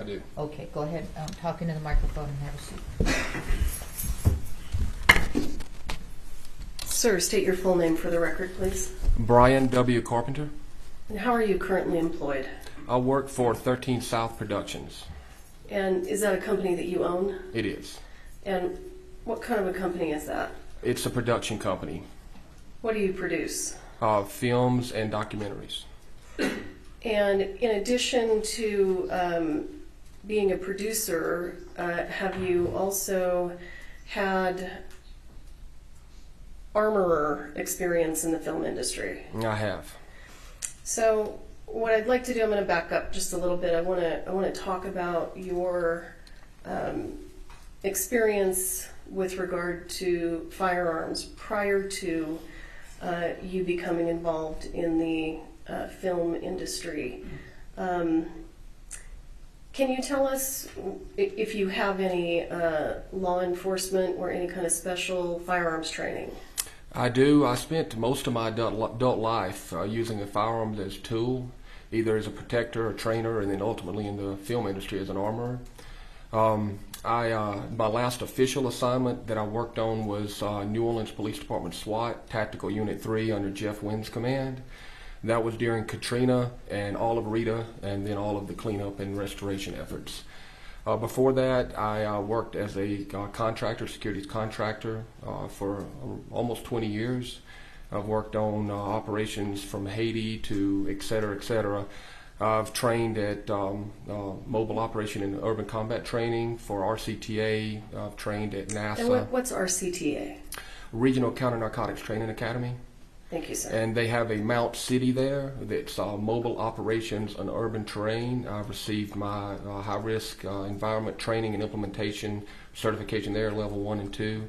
I do. Okay, go ahead. Talk into the microphone and have a seat. Sir, state your full name for the record, please. Bryan W. Carpenter. And how are you currently employed? I work for 13 South Productions. And is that a company that you own? It is. And what kind of a company is that? It's a production company. What do you produce? Films and documentaries. And in addition to being a producer, have you also had armorer experience in the film industry? I have. So what I'd like to do, I'm going to back up just a little bit. I want to talk about your experience with regard to firearms prior to you becoming involved in the film industry. Can you tell us if you have any law enforcement or any kind of special firearms training? I do. I spent most of my adult life using a firearm as a tool, either as a protector or trainer, and then ultimately in the film industry as an armorer. My last official assignment that I worked on was New Orleans Police Department SWAT, Tactical Unit 3 under Jeff Wynn's command. That was during Katrina and all of Rita, and then all of the cleanup and restoration efforts. Before that, I worked as a contractor, securities contractor, for almost 20 years. I've worked on operations from Haiti to et cetera, et cetera. I've trained at mobile operation and urban combat training for RCTA. I've trained at NASA. And what's RCTA? Regional Counter Narcotics Training Academy. Thank you, sir. And they have a Mount City there that's mobile operations and urban terrain. I've received my high-risk environment training and implementation certification there, level 1 and 2.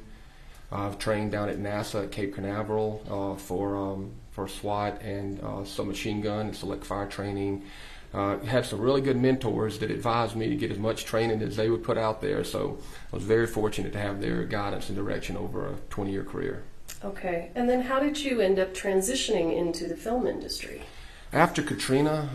I've trained down at NASA at Cape Canaveral for SWAT and some machine gun and select fire training. Had some really good mentors that advised me to get as much training as they would put out there. So I was very fortunate to have their guidance and direction over a 20-year career. Okay, and then how did you end up transitioning into the film industry? After Katrina,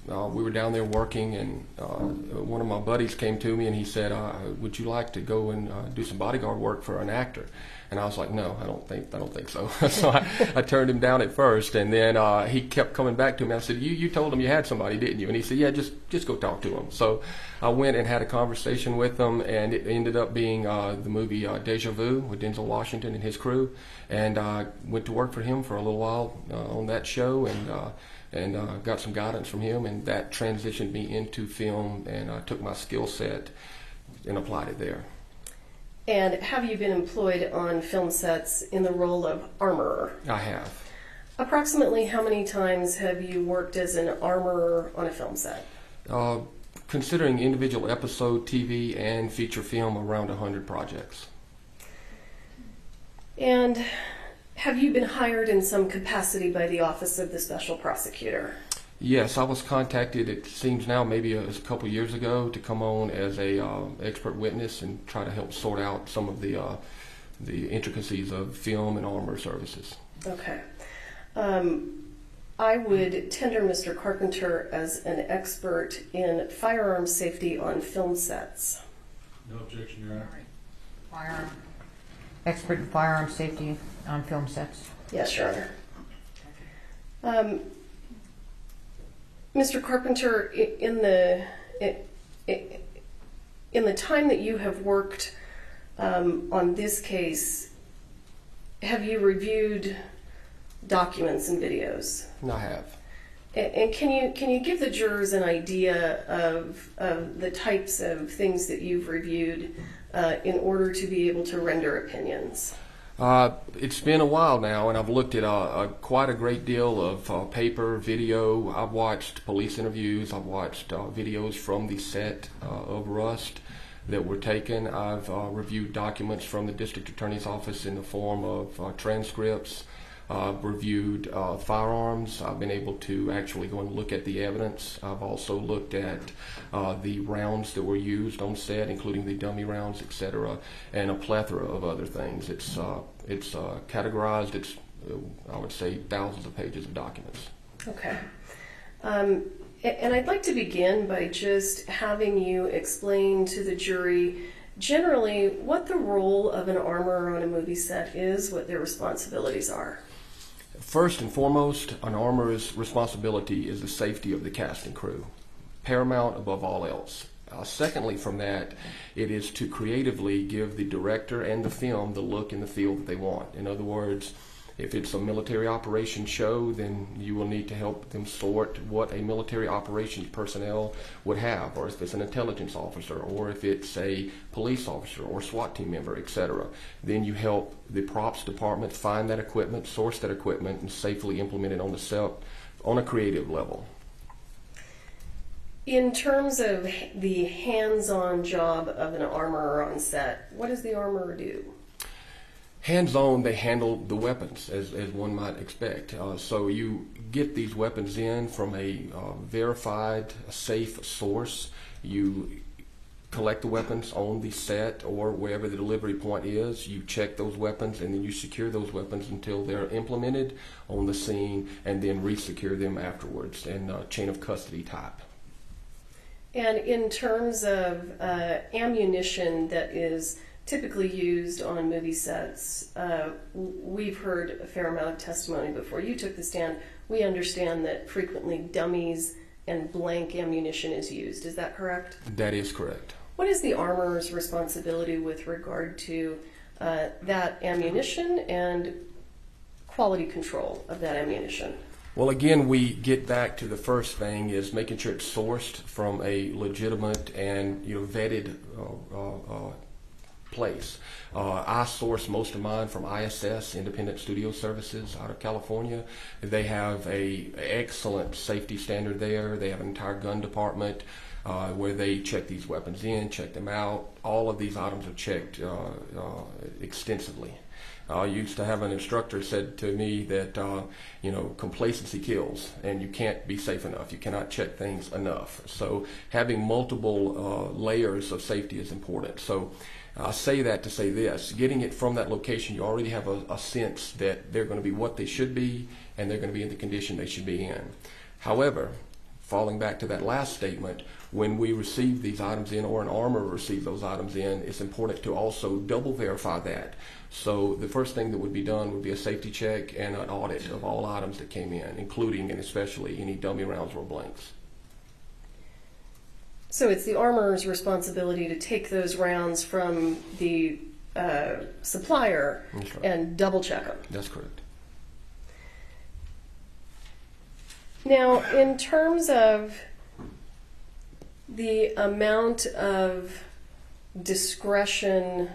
we were down there working, and one of my buddies came to me and he said, "Would you like to go and do some bodyguard work for an actor?" And I was like, "No, I don't think so." So I turned him down at first, and then he kept coming back to me. I said, "You told him you had somebody, didn't you?" And he said, "Yeah, just go talk to him." So I went and had a conversation with him, and it ended up being the movie Deja Vu with Denzel Washington and his crew. And I went to work for him for a little while on that show, and got some guidance from him, and that transitioned me into film, and I took my skill set and applied it there. And have you been employed on film sets in the role of armorer? I have. Approximately how many times have you worked as an armorer on a film set? Considering individual episode, TV, and feature film, around 100 projects. And have you been hired in some capacity by the Office of the Special Prosecutor? Yes, I was contacted, it seems now, maybe a couple years ago, to come on as a expert witness and try to help sort out some of the intricacies of film and armor services. Okay. I would tender Mr. Carpenter as an expert in firearm safety on film sets. No objection, Your Honor. Firearm. Expert in firearm safety on film sets. Yes, Your Honor. Mr. Carpenter, in the time that you have worked on this case, have you reviewed documents and videos? I have. And can you give the jurors an idea of the types of things that you've reviewed in order to be able to render opinions? It's been a while now, and I've looked at quite a great deal of paper, video. I've watched police interviews. I've watched videos from the set of Rust that were taken. I've reviewed documents from the district attorney's office in the form of transcripts. I've reviewed firearms. I've been able to actually go and look at the evidence. I've also looked at the rounds that were used on set, including the dummy rounds, etc., and a plethora of other things. It's categorized. It's I would say thousands of pages of documents. Okay. And I'd like to begin by just having you explain to the jury generally what the role of an armorer on a movie set is, what their responsibilities are. First and foremost, an armorer's responsibility is the safety of the cast and crew, paramount above all else. Secondly, from that, it is to creatively give the director and the film the look and the feel that they want. In other words, if it's a military operations show, then you will need to help them sort what a military operations personnel would have, or if it's an intelligence officer, or if it's a police officer or SWAT team member, etc. Then you help the props department find that equipment, source that equipment, and safely implement it on the set on a creative level. In terms of the hands-on job of an armorer on set, what does the armorer do? Hands-on, they handle the weapons, as one might expect. So you get these weapons in from a verified, safe source. You collect the weapons on the set or wherever the delivery point is. You check those weapons, and then you secure those weapons until they're implemented on the scene, and then re-secure them afterwards in chain of custody type. And in terms of ammunition that is typically used on movie sets, we've heard a fair amount of testimony before you took the stand. We understand that frequently dummies and blank ammunition is used. Is that correct? That is correct. What is the armorer's responsibility with regard to that ammunition and quality control of that ammunition? Well, again, we get back to the first thing is making sure it's sourced from a legitimate and vetted place. I source most of mine from ISS, Independent Studio Services, out of California. They have a excellent safety standard there. They have an entire gun department where they check these weapons in, check them out. All of these items are checked extensively. I used to have an instructor said to me that, complacency kills, and you can't be safe enough. You cannot check things enough. So having multiple layers of safety is important. So I say that to say this. Getting it from that location, you already have a sense that they're going to be what they should be, and they're going to be in the condition they should be in. However, falling back to that last statement, when we receive these items in, or an armorer receives those items in, it's important to also double verify that. So the first thing that would be done would be a safety check and an audit of all items that came in, including and especially any dummy rounds or blanks. So it's the armorer's responsibility to take those rounds from the supplier and double check them. That's correct. Now, in terms of the amount of discretion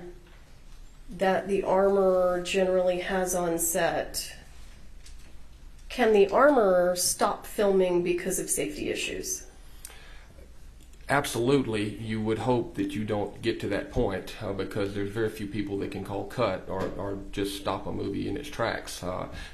that the armorer generally has on set, can the armorer stop filming because of safety issues? Absolutely. You would hope that you don't get to that point because there's very few people that can call cut or just stop a movie in its tracks.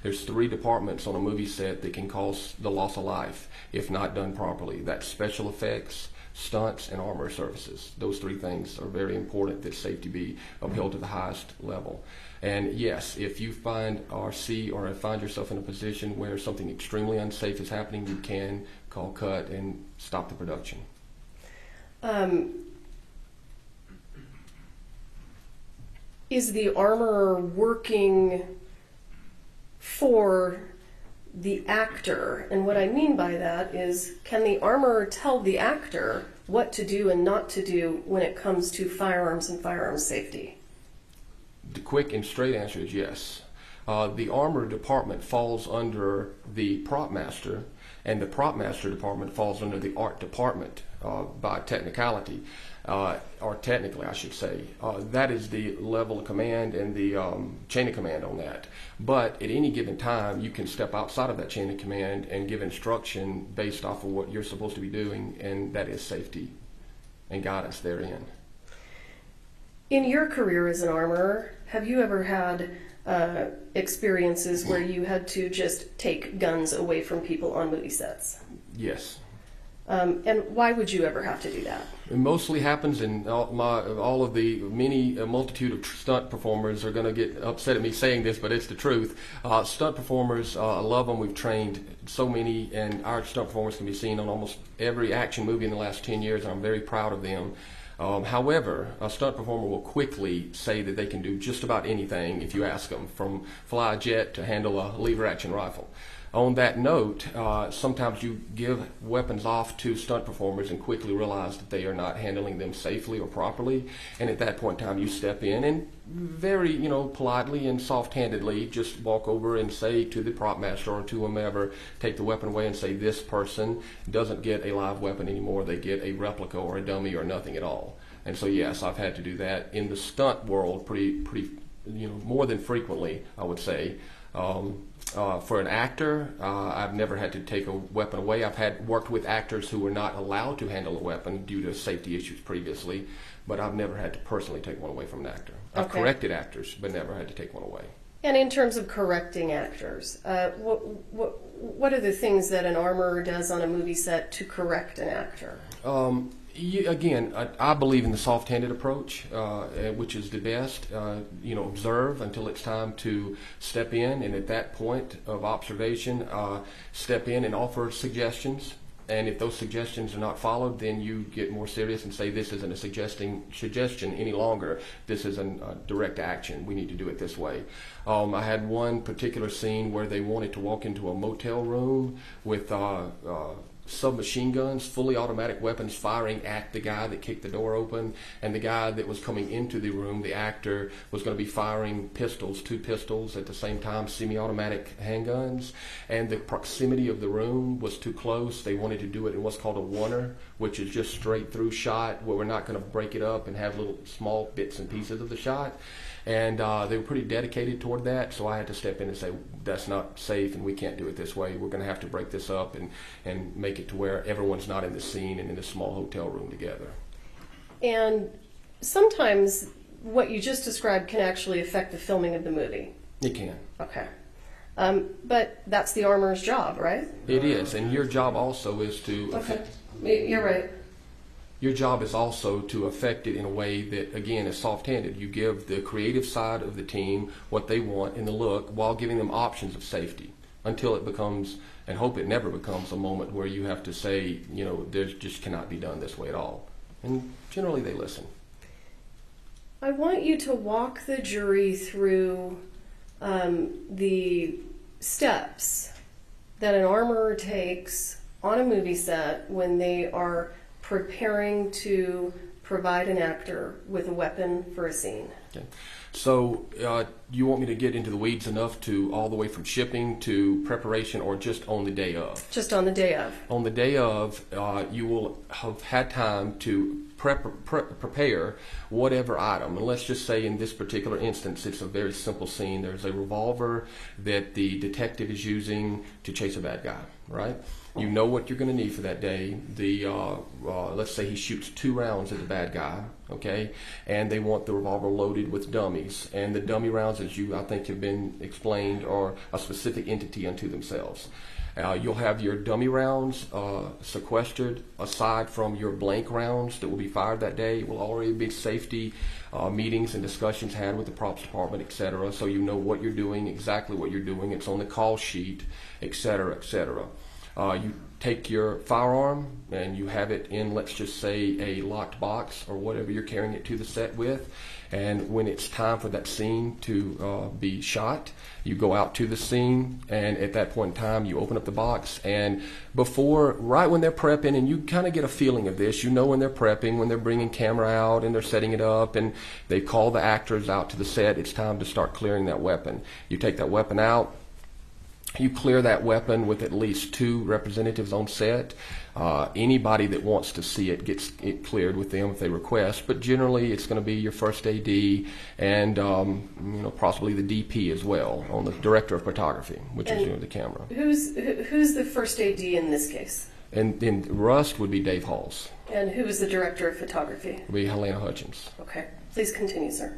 There's 3 departments on a movie set that can cause the loss of life if not done properly. That's special effects, stunts, and armor services. Those 3 things are very important that safety be upheld to the highest level. And yes, if you find or see or find yourself in a position where something extremely unsafe is happening, you can call cut and stop the production. Is the armorer working for the actor? And what I mean by that is, can the armorer tell the actor what to do and not to do when it comes to firearms and firearms safety? The quick and straight answer is yes. The armor department falls under the prop master, and the prop master department falls under the art department by technicality, or technically I should say. That is the level of command and the chain of command on that. But at any given time, you can step outside of that chain of command and give instruction based off of what you're supposed to be doing, and that is safety and guidance therein. In your career as an armorer, have you ever had experiences where you had to just take guns away from people on movie sets? Yes. And why would you ever have to do that? It mostly happens in all of the multitude of stunt performers are going to get upset at me saying this, but it's the truth. Stunt performers, I love them. We've trained so many, and our stunt performers can be seen on almost every action movie in the last 10 years, and I'm very proud of them. However, a stunt performer will quickly say that they can do just about anything if you ask them, from fly a jet to handle a lever-action rifle. On that note, sometimes you give weapons off to stunt performers and quickly realize that they are not handling them safely or properly, and at that point in time you step in and very, politely and soft-handedly just walk over and say to the prop master or to whomever, take the weapon away and say, this person doesn't get a live weapon anymore, they get a replica or a dummy or nothing at all. And so yes, I've had to do that in the stunt world pretty more than frequently, I would say. For an actor, I've never had to take a weapon away. I've worked with actors who were not allowed to handle a weapon due to safety issues previously, but I've never had to personally take one away from an actor. I've corrected actors, but never had to take one away. And in terms of correcting actors, what are the things that an armorer does on a movie set to correct an actor? Again, I believe in the soft-handed approach, which is the best. Observe until it's time to step in, and at that point of observation, step in and offer suggestions. And if those suggestions are not followed, then you get more serious and say, this isn't a suggestion any longer. This is a direct action. We need to do it this way. I had one particular scene where they wanted to walk into a motel room with submachine guns, fully automatic weapons firing at the guy that kicked the door open, and the guy that was coming into the room, the actor, was going to be firing two pistols at the same time, semi-automatic handguns, and the proximity of the room was too close. They wanted to do it in what's called a oneer, which is just straight through shot, where we're not going to break it up and have little small bits and pieces of the shot. And they were pretty dedicated toward that, so I had to step in and say, that's not safe and we can't do it this way. We're going to have to break this up and make it to where everyone's not in the scene and in a small hotel room together. And sometimes what you just described can actually affect the filming of the movie. It can. Okay. But that's the armorer's job, right? It is, and your job also is to... Okay. You're right. Your job is also to affect it in a way that, again, is soft-handed. You give the creative side of the team what they want in the look while giving them options of safety until it becomes, and hope it never becomes, a moment where you have to say, there just cannot be done this way at all. And generally they listen. I want you to walk the jury through the steps that an armorer takes on a movie set when they are preparing to provide an actor with a weapon for a scene. Okay. So you want me to get into the weeds enough to all the way from shipping to preparation, or just on the day of? Just on the day of. On the day of, you will have had time to prepare whatever item. And let's just say in this particular instance, it's a very simple scene. There's a revolver that the detective is using to chase a bad guy, right? You know what you're going to need for that day. Let's say he shoots 2 rounds at the bad guy, okay? And they want the revolver loaded with dummies. And the dummy rounds, as I think have been explained, are a specific entity unto themselves. You'll have your dummy rounds sequestered aside from your blank rounds that will be fired that day. It will already be safety meetings and discussions had with the props department, etc. So you know what you're doing, exactly what you're doing. It's on the call sheet, etc., etc. You take your firearm and you have it in, let's just say, a locked box or whatever you're carrying it to the set with. And when it's time for that scene to be shot, you go out to the scene, and at that point in time, you open up the box. And right when they're prepping, and you kind of get a feeling of this, when they're prepping, when they're bringing camera out and they're setting it up, and they call the actors out to the set, it's time to start clearing that weapon. You take that weapon out. You clear that weapon with at least 2 representatives on set. Anybody that wants to see it gets it cleared with them if they request, but generally it's going to be your first AD and possibly the DP as well, on the director of photography, which is the camera. Who's the first AD in this case? And in Rust would be Dave Halls. And who is the director of photography? It would be Halyna Hutchins. Okay, please continue, sir.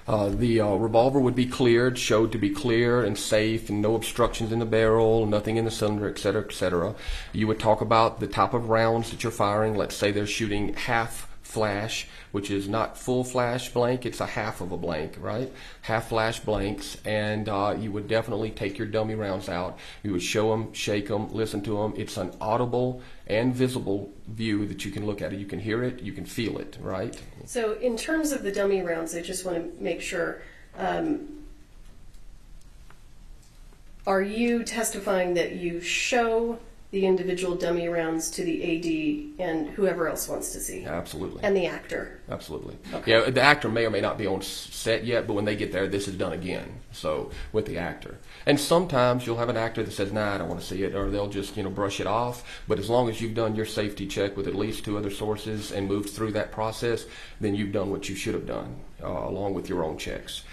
The revolver would be cleared, showed to be clear and safe, and no obstructions in the barrel, nothing in the cylinder, et cetera, et cetera. You would talk about the type of rounds that you're firing. Let's say they're shooting half flash, which is not full flash blank, it's a half of a blank, right? Half flash blanks, and you would definitely take your dummy rounds out. You would show them, shake them, listen to them. It's an audible and visible view that you can look at it. You can hear it, you can feel it, right? So in terms of the dummy rounds, I just want to make sure, are you testifying that you show the individual dummy rounds to the AD and whoever else wants to see? Absolutely. And the actor? Absolutely. Okay. Yeah, the actor may or may not be on set yet, but when they get there, this is done again. So with the actor. And sometimes you'll have an actor that says, nah, I don't want to see it, or they'll just, brush it off. But as long as you've done your safety check with at least 2 other sources and moved through that process, then you've done what you should have done, along with your own checks.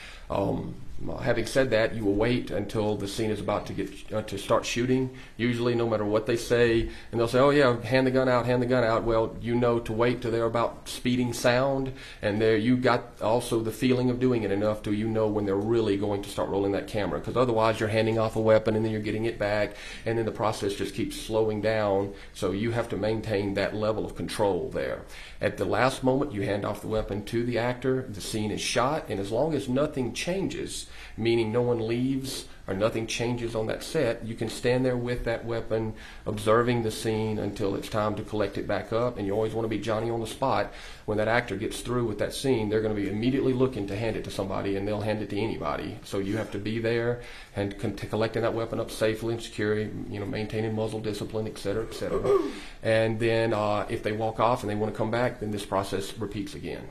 Having said that, you will wait until the scene is about to get to start shooting, usually no matter what they say, and they'll say, oh yeah, hand the gun out, hand the gun out. Well, you know to wait till they're about speeding sound, and there you got also the feeling of doing it enough till you know when they're really going to start rolling that camera, because otherwise you're handing off a weapon and then you're getting it back, and then the process just keeps slowing down, so you have to maintain that level of control there. At the last moment, you hand off the weapon to the actor, the scene is shot, and as long as nothing changes, meaning no one leaves or nothing changes on that set, you can stand there with that weapon observing the scene until it's time to collect it back up. And you always want to be Johnny on the spot. When that actor gets through with that scene, they're going to be immediately looking to hand it to somebody, and they'll hand it to anybody. So you have to be there and collecting that weapon up safely and securely, maintaining muzzle discipline, et cetera, et cetera. And then if they walk off and they want to come back, then this process repeats again.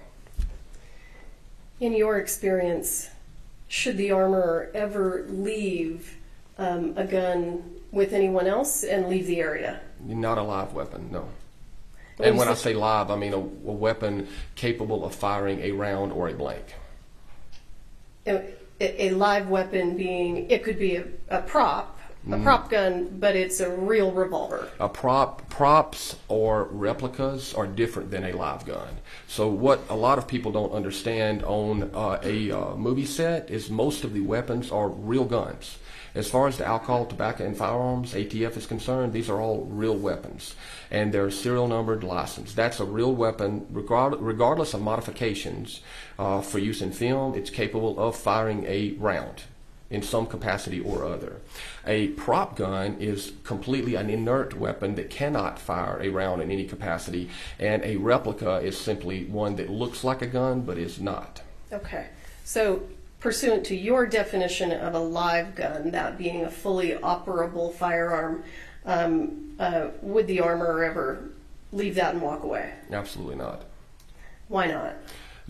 In your experience, should the armorer ever leave a gun with anyone else and leave the area? Not a live weapon, no. Well, and when I say live, I mean a weapon capable of firing a round or a blank. A live weapon being, it could be a prop gun, but it's a real revolver. Props or replicas are different than a live gun. So what a lot of people don't understand on a movie set is most of the weapons are real guns. As far as the alcohol, tobacco, and firearms, ATF is concerned, these are all real weapons. And they're serial numbered, licensed. That's a real weapon, regardless of modifications. For use in film, it's capable of firing a round in some capacity or other. A prop gun is completely an inert weapon that cannot fire a round in any capacity, and a replica is simply one that looks like a gun but is not. Okay, so pursuant to your definition of a live gun, that being a fully operable firearm, would the armorer ever leave that and walk away? Absolutely not. Why not?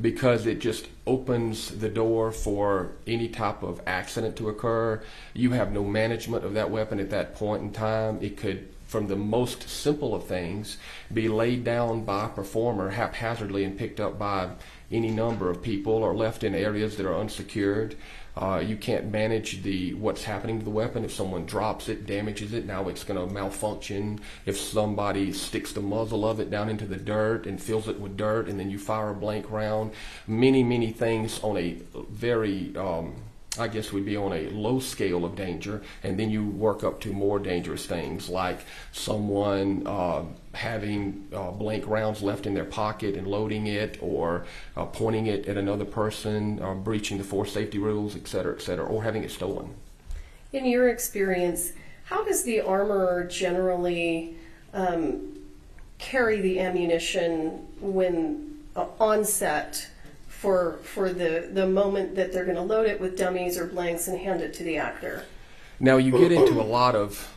Because it just opens the door for any type of accident to occur. You have no management of that weapon at that point in time. It could, from the most simple of things, be laid down by a performer haphazardly and picked up by any number of people or left in areas that are unsecured. You can't manage what's happening to the weapon. If someone drops it, damages it, now it's going to malfunction. If somebody sticks the muzzle of it down into the dirt and fills it with dirt, and then you fire a blank round, many things on a very, I guess we'd be on a low scale of danger, and then you work up to more dangerous things like someone having blank rounds left in their pocket and loading it, or pointing it at another person, breaching the force safety rules, et cetera, or having it stolen. In your experience, how does the armorer generally carry the ammunition when on set for the moment that they're going to load it with dummies or blanks and hand it to the actor? Now you get into a lot of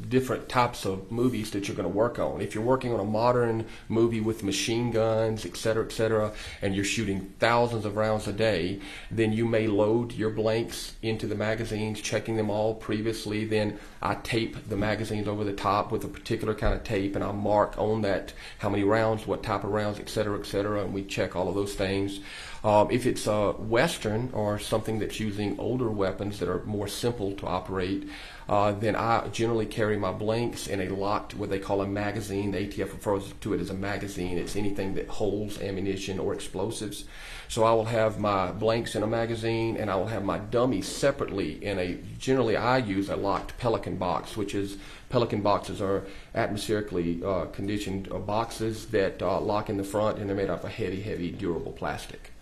different types of movies that you're going to work on. If you're working on a modern movie with machine guns, et cetera, and you're shooting thousands of rounds a day, then you may load your blanks into the magazines, checking them all previously. Then I tape the magazines over the top with a particular kind of tape, and I mark on that how many rounds, what type of rounds, et cetera, and we check all of those things. If it's a Western or something that's using older weapons that are more simple to operate, then I generally carry my blanks in a locked, what they call a magazine. The ATF refers to it as a magazine. It's anything that holds ammunition or explosives. So I will have my blanks in a magazine, and I will have my dummies separately in a, generally I use a locked Pelican box, which is, Pelican boxes are atmospherically conditioned boxes that lock in the front, and they're made out of a heavy, durable plastic.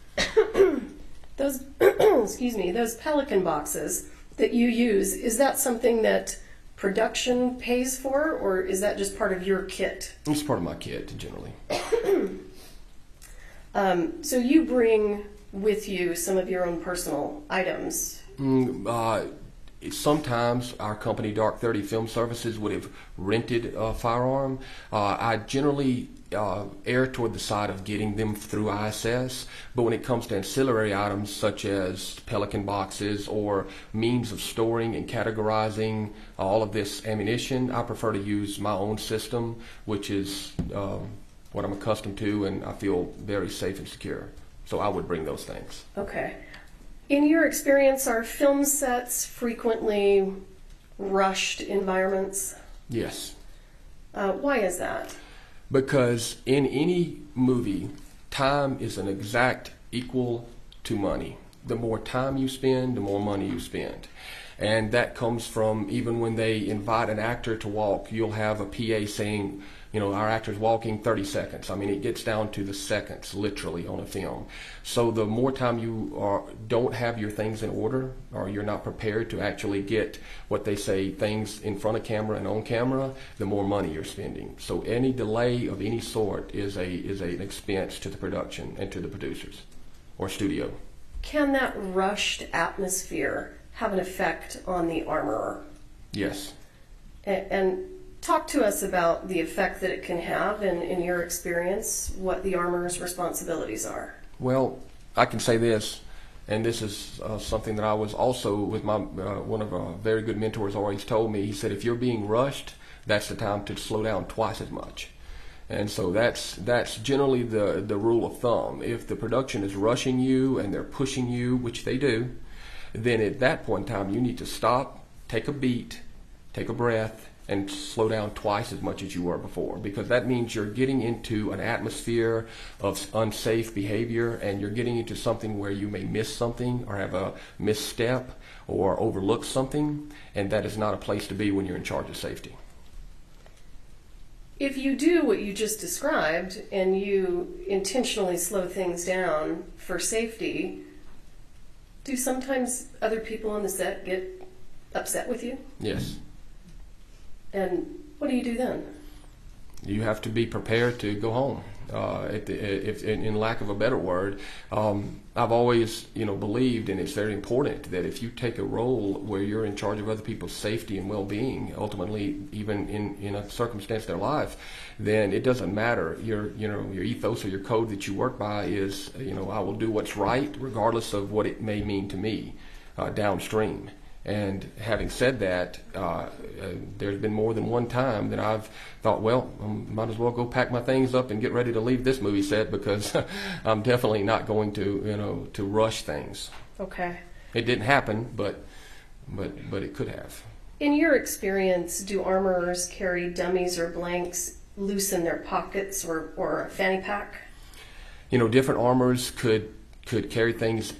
Those, excuse me, those Pelican boxes that you use, is that something that production pays for, or is that just part of your kit? It's part of my kit, generally. So you bring with you some of your own personal items. Sometimes our company, Dark 30 Film Services, would have rented a firearm. I generally err toward the side of getting them through ISS, but when it comes to ancillary items such as Pelican boxes or means of storing and categorizing all of this ammunition, I prefer to use my own system, which is what I'm accustomed to, and I feel very safe and secure. So I would bring those things. Okay. In your experience, are film sets frequently rushed environments? Yes. Why is that? Because in any movie, time is an exact equal to money. The more time you spend, the more money you spend. And that comes from even when they invite an actor to walk, you'll have a PA saying, you know, our actor's walking 30 seconds. I mean, it gets down to the seconds, literally, on a film. So the more time you don't have your things in order, or you're not prepared to actually get what they say, things in front of camera and on camera, the more money you're spending. So any delay of any sort is an expense to the production and to the producers or studio. Can that rushed atmosphere have an effect on the armorer? Yes. And talk to us about the effect that it can have, and in your experience, what the armorer's responsibilities are. Well, I can say this, and this is something that I was also with my one of our very good mentors always told me. He said, if you're being rushed, that's the time to slow down twice as much. And so that's generally the rule of thumb. If the production is rushing you and they're pushing you, which they do, then at that point in time you need to stop, take a beat, take a breath, and slow down twice as much as you were before, because that means you're getting into an atmosphere of unsafe behavior, and you're getting into something where you may miss something or have a misstep or overlook something, and that is not a place to be when you're in charge of safety. If you do what you just described and you intentionally slow things down for safety, do sometimes other people on the set get upset with you? Yes. And what do you do then? You have to be prepared to go home. In lack of a better word, I've always, believed, and it's very important that if you take a role where you're in charge of other people's safety and well-being, ultimately, even in a circumstance of their life, then it doesn't matter. Your ethos or your code that you work by is, I will do what's right, regardless of what it may mean to me downstream. And having said that, there's been more than one time that I've thought, well, I might as well go pack my things up and get ready to leave this movie set, because I'm definitely not going to rush things. Okay. It didn't happen, but it could have. In your experience, do armorers carry dummies or blanks loose in their pockets or a fanny pack? Different armorers could carry things,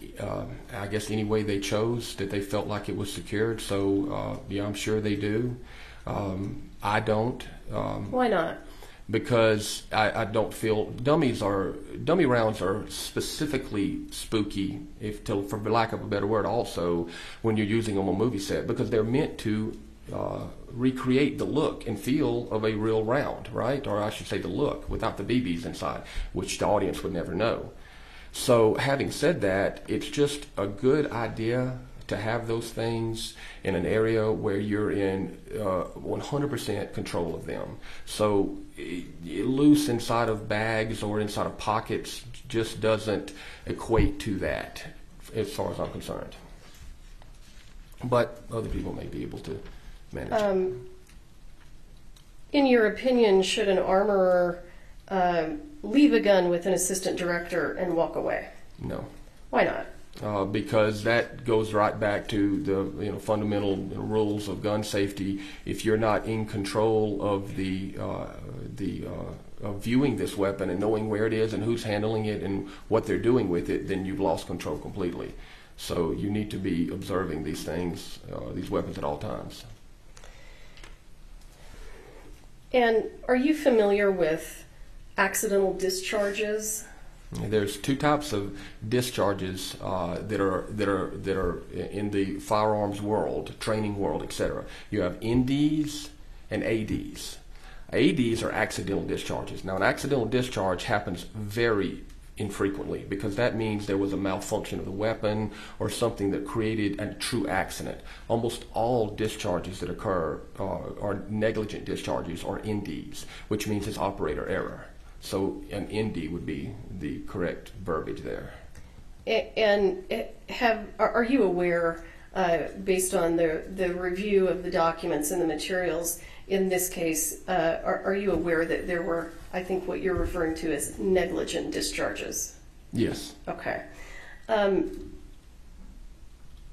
I guess, any way they chose that they felt like it was secured. So, I'm sure they do. I don't. Why not? Because I don't feel dummy rounds are specifically spooky, for lack of a better word, also when you're using them on a movie set, because they're meant to recreate the look and feel of a real round, right? Or I should say the look without the BBs inside, which the audience would never know. So having said that, it's just a good idea to have those things in an area where you're in 100% control of them. So loose inside of bags or inside of pockets just doesn't equate to that, as far as I'm concerned. But other people may be able to manage it. In your opinion, should an armorer leave a gun with an assistant director and walk away? No. Why not? because that goes right back to the fundamental rules of gun safety. If you're not in control of of viewing this weapon and knowing where it is and who's handling it and what they're doing with it, then you've lost control completely. So you need to be observing these things, these weapons at all times. And are you familiar with accidental discharges? There's two types of discharges that are in the firearms world, training world, etc. You have NDs and ADs. ADs are accidental discharges. Now, an accidental discharge happens very infrequently because that means there was a malfunction of the weapon or something that created a true accident. Almost all discharges that occur are negligent discharges or NDs, which means it's operator error. So an ND would be the correct verbiage there. And are you aware, based on the review of the documents and the materials in this case, are you aware that there were, I think what you're referring to as negligent discharges? Yes. Okay. And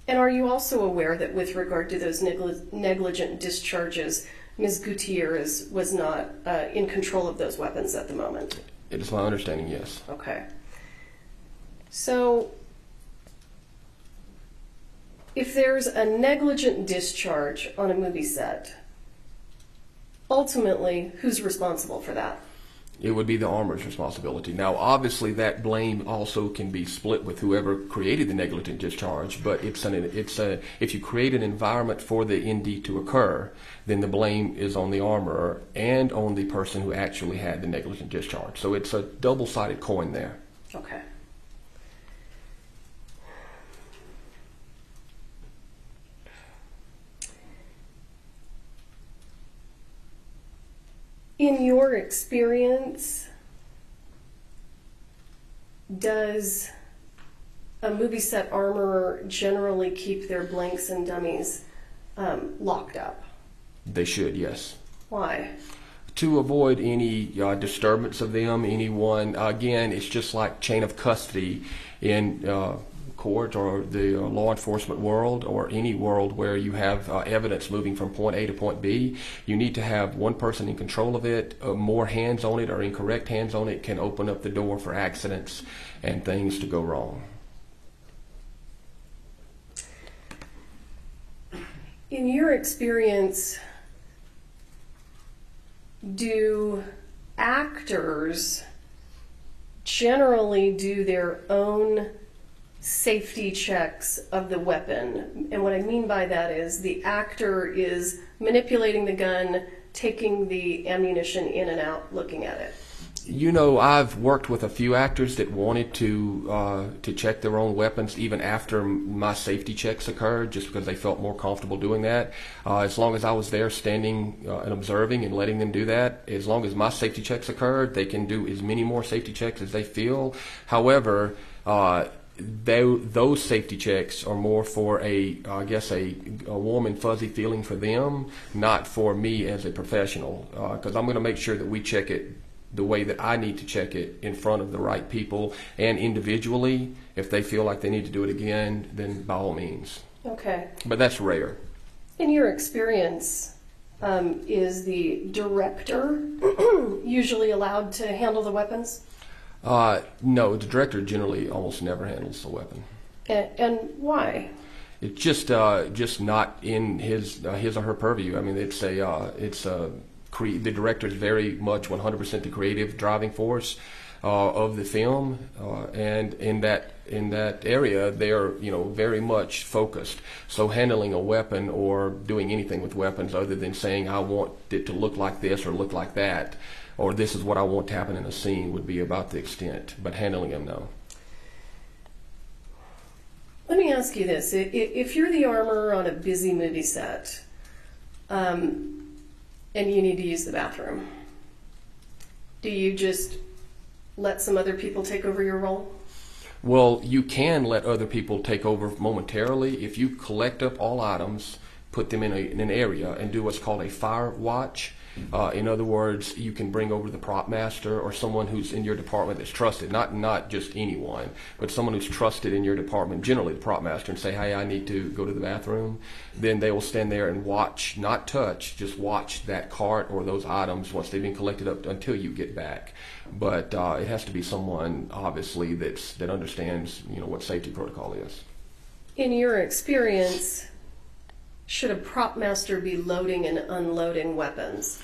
are you also aware that with regard to those negligent discharges, Ms. Gutierrez was not in control of those weapons at the moment? It is my understanding, yes. Okay. So, if there's a negligent discharge on a movie set, ultimately, who's responsible for that? It would be the armor's responsibility. Now, obviously, that blame also can be split with whoever created the negligent discharge, but if you create an environment for the ND to occur, then the blame is on the armorer and on the person who actually had the negligent discharge. So it's a double-sided coin there. Okay. In your experience, does a movie set armorer generally keep their blanks and dummies locked up? They should, yes. Why? To avoid any disturbance of them, anyone. Again, it's just like chain of custody in court or the law enforcement world or any world where you have evidence moving from point A to point B. You need to have one person in control of it. More hands on it or incorrect hands on it can open up the door for accidents and things to go wrong. In your experience, do actors generally do their own safety checks of the weapon? And what I mean by that is the actor is manipulating the gun, taking the ammunition in and out, looking at it. You know, I've worked with a few actors that wanted to check their own weapons even after my safety checks occurred, just because they felt more comfortable doing that. As long as I was there standing and observing and letting them do that, as long as my safety checks occurred, they can do as many more safety checks as they feel. However, those safety checks are more for a warm and fuzzy feeling for them, not for me as a professional, because I'm going to make sure that we check it the way that I need to check it in front of the right people and individually. If they feel like they need to do it again, then by all means. Okay. But that's rare. In your experience, is the director usually allowed to handle the weapons? No, the director generally almost never handles the weapon. And why? It's just not in his or her purview. I mean, the director is very much 100% the creative driving force of the film, and in that area they are very much focused. So handling a weapon or doing anything with weapons other than saying I want it to look like this or look like that, or this is what I want to happen in a scene, would be about the extent. But handling them, no. Let me ask you this: if you're the armorer on a busy movie set, and you need to use the bathroom, do you just let some other people take over your role? Well, you can let other people take over momentarily. If you collect up all items, put them in an area and do what's called a fire watch. In other words, you can bring over the prop master or someone who's in your department that's trusted, not just anyone, but someone who's trusted in your department, generally the prop master, and say, hey, I need to go to the bathroom. Then they will stand there and watch, not touch, just watch that cart or those items once they've been collected up until you get back. But it has to be someone, obviously, that understands, what safety protocol is. In your experience, should a prop master be loading and unloading weapons?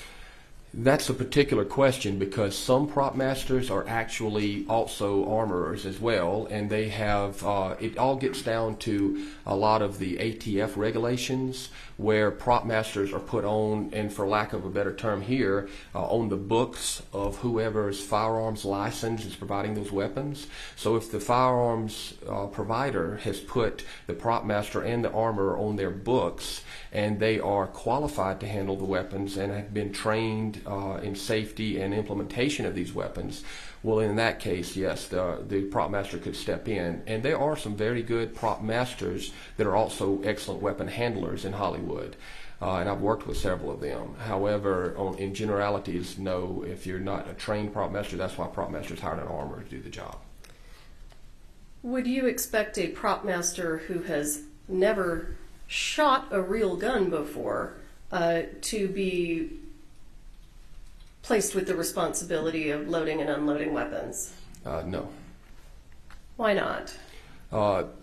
That's a particular question because some prop masters are actually also armorers as well, and they have, it all gets down to a lot of the ATF regulations where prop masters are put on, and for lack of a better term here, on the books of whoever's firearms license is providing those weapons. So if the firearms provider has put the prop master and the armorer on their books, and they are qualified to handle the weapons and have been trained in safety and implementation of these weapons, well, in that case, yes, the prop master could step in. And there are some very good prop masters that are also excellent weapon handlers in Hollywood. And I've worked with several of them. However, in generalities, no, if you're not a trained prop master, that's why prop masters hire an armorer to do the job. Would you expect a prop master who has never shot a real gun before to be placed with the responsibility of loading and unloading weapons? No. Why not?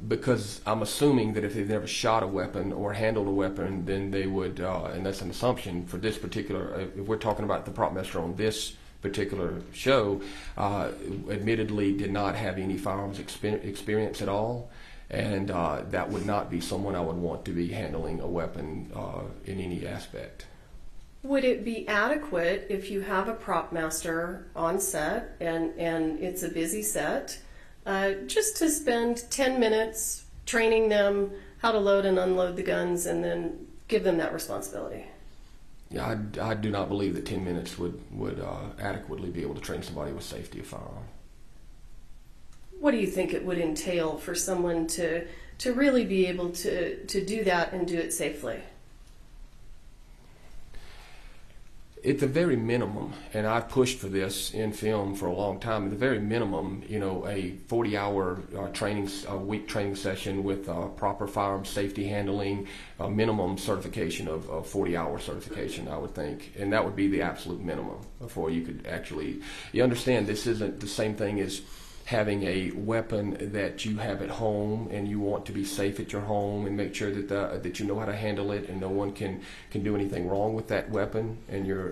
Because I'm assuming that if they've never shot a weapon or handled a weapon, then they would, and that's an assumption for this particular, if we're talking about the prop master on this particular show, admittedly did not have any firearms experience at all. And that would not be someone I would want to be handling a weapon in any aspect. Would it be adequate if you have a prop master on set and it's a busy set, just to spend 10 minutes training them how to load and unload the guns and then give them that responsibility? Yeah, I do not believe that 10 minutes would adequately be able to train somebody with safety of firearm. What do you think it would entail for someone to really be able to do that and do it safely? At the very minimum, and I've pushed for this in film for a long time, at the very minimum, a 40-hour week training session with proper firearm safety handling, a minimum certification of 40-hour certification, I would think. And that would be the absolute minimum before you could actually... You understand this isn't the same thing as having a weapon that you have at home and you want to be safe at your home and make sure that you know how to handle it and no one can do anything wrong with that weapon, and you're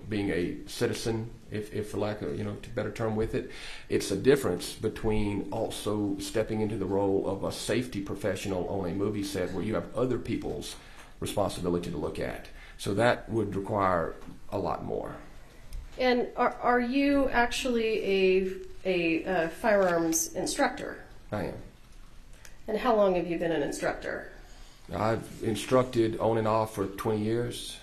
being a citizen, if for lack of better term with it. It's a difference between also stepping into the role of a safety professional on a movie set where you have other people's responsibility to look at. So that would require a lot more. And are you actually a firearms instructor? I am. And how long have you been an instructor? I've instructed on and off for 20 years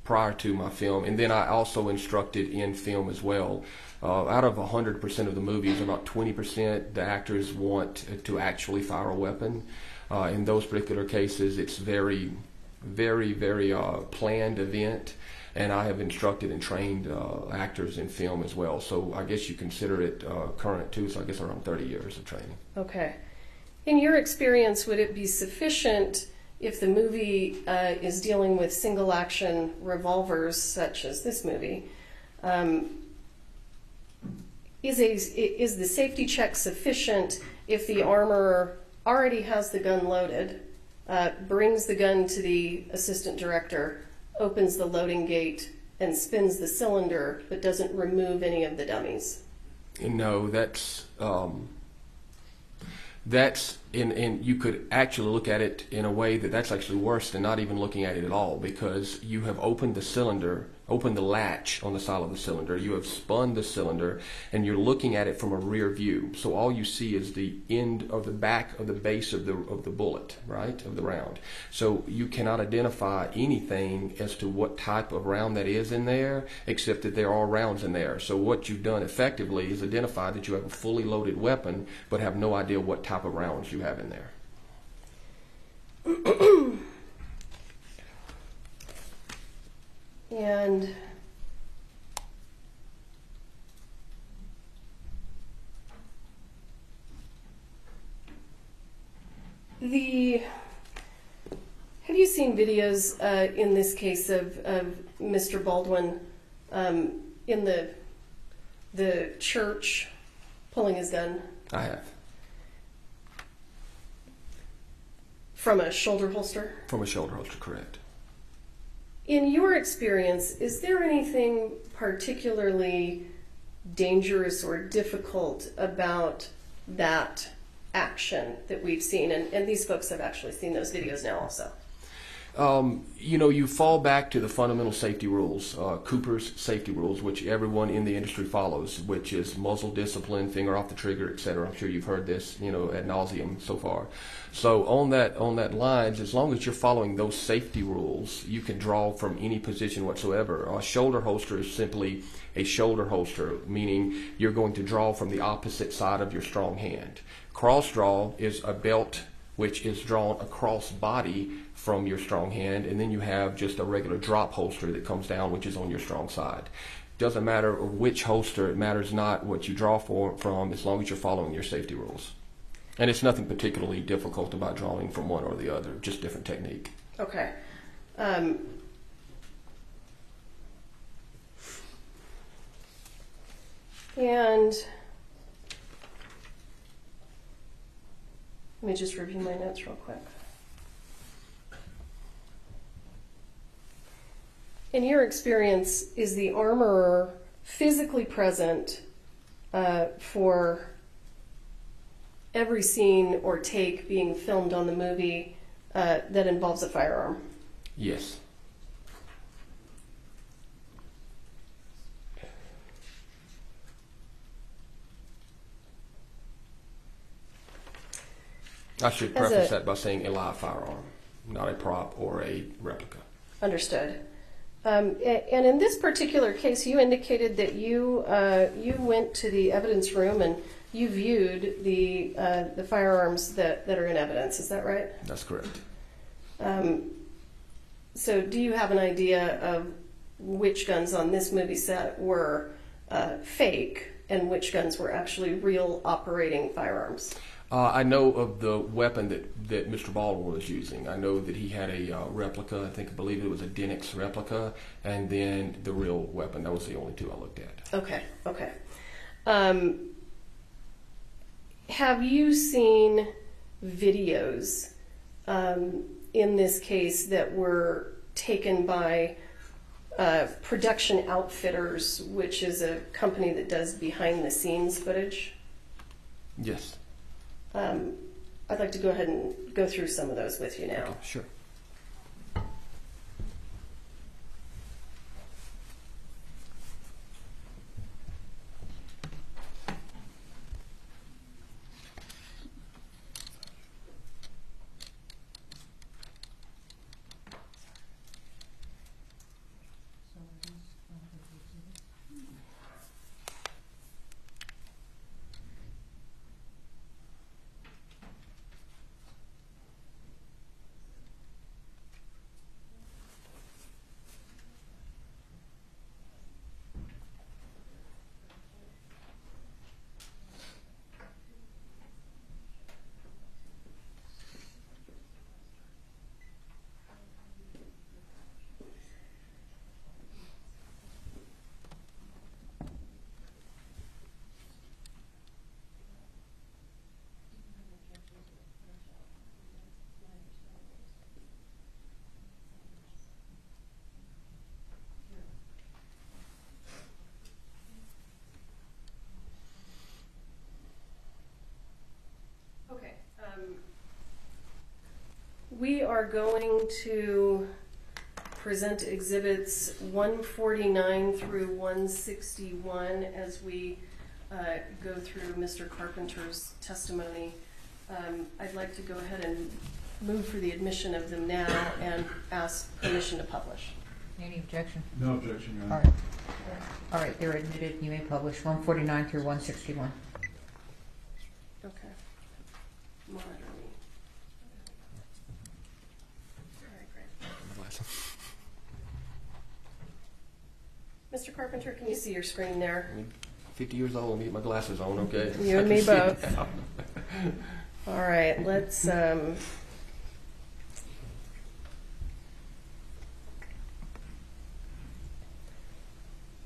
prior to my film, and then I also instructed in film as well. Out of 100% of the movies, about 20% the actors want to actually fire a weapon. In those particular cases, it's very, very, very planned event. And I have instructed and trained actors in film as well. So I guess you consider it current too, so I guess around 30 years of training. Okay. In your experience, would it be sufficient if the movie is dealing with single action revolvers, such as this movie, is the safety check sufficient if the armorer already has the gun loaded, brings the gun to the assistant director, opens the loading gate and spins the cylinder, but doesn't remove any of the dummies? No, that's and you could actually look at it in a way that's actually worse than not even looking at it at all, because you have opened the cylinder, opened the latch on the side of the cylinder, you have spun the cylinder, and you're looking at it from a rear view. So all you see is the end of the back of the base of the bullet, right, of the round. So you cannot identify anything as to what type of round that is in there, except that there are rounds in there. So what you've done effectively is identify that you have a fully loaded weapon, but have no idea what type of rounds you have in there. And have you seen videos in this case of Mr. Baldwin in the church pulling his gun? I have. From a shoulder holster? From a shoulder holster, correct. In your experience, is there anything particularly dangerous or difficult about that action that we've seen? And these folks have actually seen those videos now also. You fall back to the fundamental safety rules, Cooper's safety rules, which everyone in the industry follows, which is muzzle discipline, finger off the trigger, etc. I'm sure you've heard this, ad nauseum so far. So on that lines, as long as you're following those safety rules, you can draw from any position whatsoever. A shoulder holster is simply a shoulder holster, meaning you're going to draw from the opposite side of your strong hand. Cross draw is a belt which is drawn across body from your strong hand, and then you have just a regular drop holster that comes down, which is on your strong side. Doesn't matter which holster, it matters not what you draw from as long as you're following your safety rules. And it's nothing particularly difficult about drawing from one or the other, just different technique. Okay. And let me just review my notes real quick. In your experience, is the armorer physically present for every scene or take being filmed on the movie that involves a firearm? Yes. I should preface that by saying a live firearm, not a prop or a replica. Understood. And in this particular case, you indicated that you went to the evidence room and you viewed the firearms that are in evidence. Is that right? That's correct. So do you have an idea of which guns on this movie set were fake and which guns were actually real operating firearms? I know of the weapon that Mr. Baldwin was using. I know that he had a replica. I believe it was a Denix replica, and then the real weapon. That was the only two I looked at. Okay. Have you seen videos in this case that were taken by Production Outfitters, which is a company that does behind-the-scenes footage? Yes. I'd like to go ahead and go through some of those with you now. Okay, sure. We are going to present exhibits 149 through 161 as we go through Mr. Carpenter's testimony. I'd like to go ahead and move for the admission of them now and ask permission to publish. Any objection? No objection, Your All Honor. right. All right, they're admitted. You may publish 149 through 161. Okay. Monitor me. All right, great. Mr. Carpenter, can you see your screen there? I'm 50 years old and get my glasses on, okay? You and I can me see it both. now. All right, let's. I'm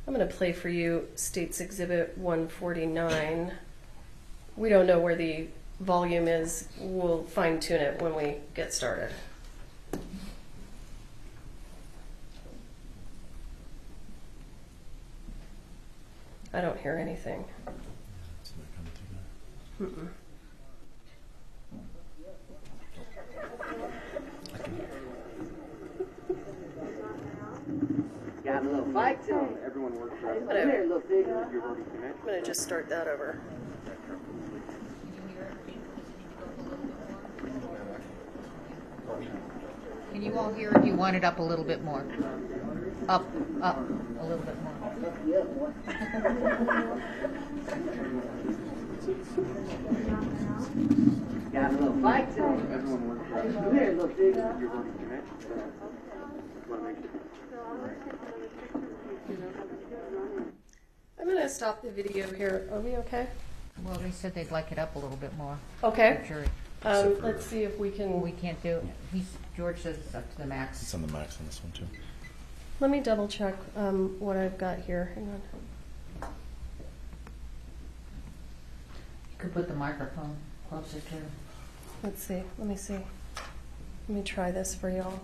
going to play for you States Exhibit 149. We don't know where the volume is. We'll fine tune it when we get started. I don't hear anything. Mm-mm. Got a little fight to him. Everyone works for us. Come here, little pig. You're already connected. I'm going to just start that over. Can you all hear if you want it up a little bit more? Up, a little bit more. Yeah, boy. Got a little fight to him. Everyone works for us. Come here, little pig. You're already connected. Want to make sure. I'm going to stop the video here. Are we okay? Well, they said they'd like it up a little bit more. Okay. Sure. Let's see if we can. We can't do it. George says it's up to the max. It's on the max on this one too. Let me double check what I've got here. Hang on. You could put the microphone closer to. Let's see. Let me see. Let me try this for y'all.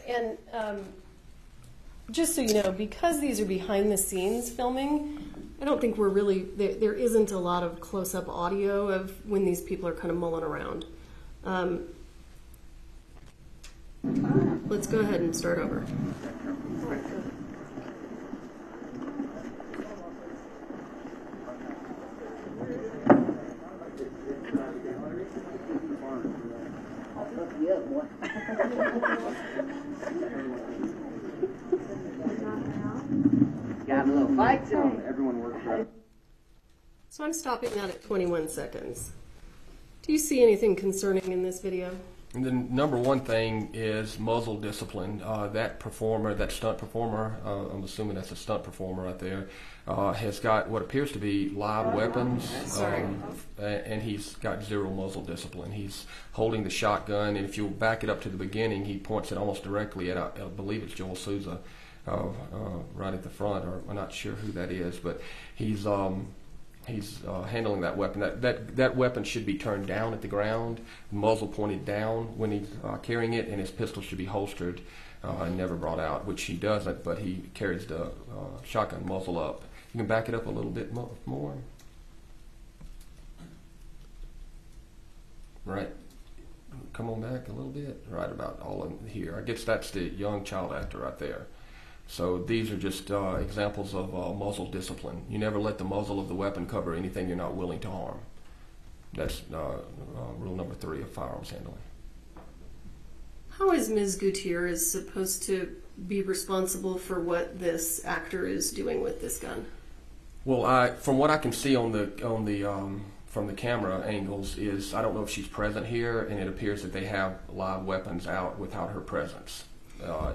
And just so you know, because these are behind the scenes filming, I don't think we're really, there isn't a lot of close-up audio of when these people are kind of mulling around. Let's go ahead and start over. Yeah, boy. Got a little fight to him. Everyone works for us. So I'm stopping that at 21 seconds. Do you see anything concerning in this video? And the number one thing is muzzle discipline. That performer, that stunt performer, I'm assuming that's a stunt performer right there, has got what appears to be live weapons, and he's got zero muzzle discipline. He's holding the shotgun, and if you back it up to the beginning, he points it almost directly at, I believe it's Joel Souza, right at the front, or I'm not sure who that is, but he's handling that weapon. That weapon should be turned down at the ground, muzzle pointed down when he's carrying it, and his pistol should be holstered and never brought out, which he doesn't, but he carries the shotgun muzzle up. You can back it up a little bit more. Right. Come on back a little bit. Right about all in here. I guess that's the young child actor right there. So these are just examples of muzzle discipline. You never let the muzzle of the weapon cover anything you're not willing to harm. That's rule number 3 of firearms handling. How is Ms. Gutierrez supposed to be responsible for what this actor is doing with this gun? Well, from what I can see on the from the camera angles, is I don't know if she's present here, and it appears that they have live weapons out without her presence.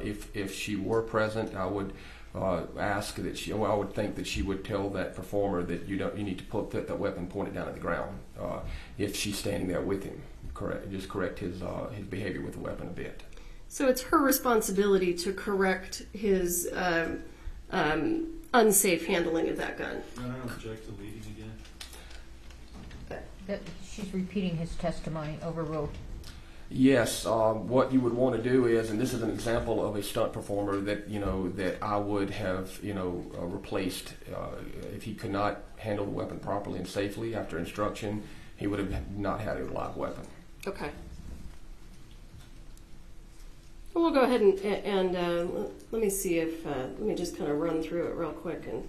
If she were present, I would ask that she. Well, I would think that she would tell that performer that you need to put that weapon pointed down at the ground. If she's standing there with him, correct his behavior with the weapon a bit. So it's her responsibility to correct his unsafe handling of that gun. I don't object to leading again. She's repeating his testimony, overruled. Yes, what you would want to do is, and this is an example of a stunt performer that that I would have replaced if he could not handle the weapon properly and safely after instruction. He would have not had a live weapon. Okay. Well, we'll go ahead and let me see if let me just kind of run through it real quick and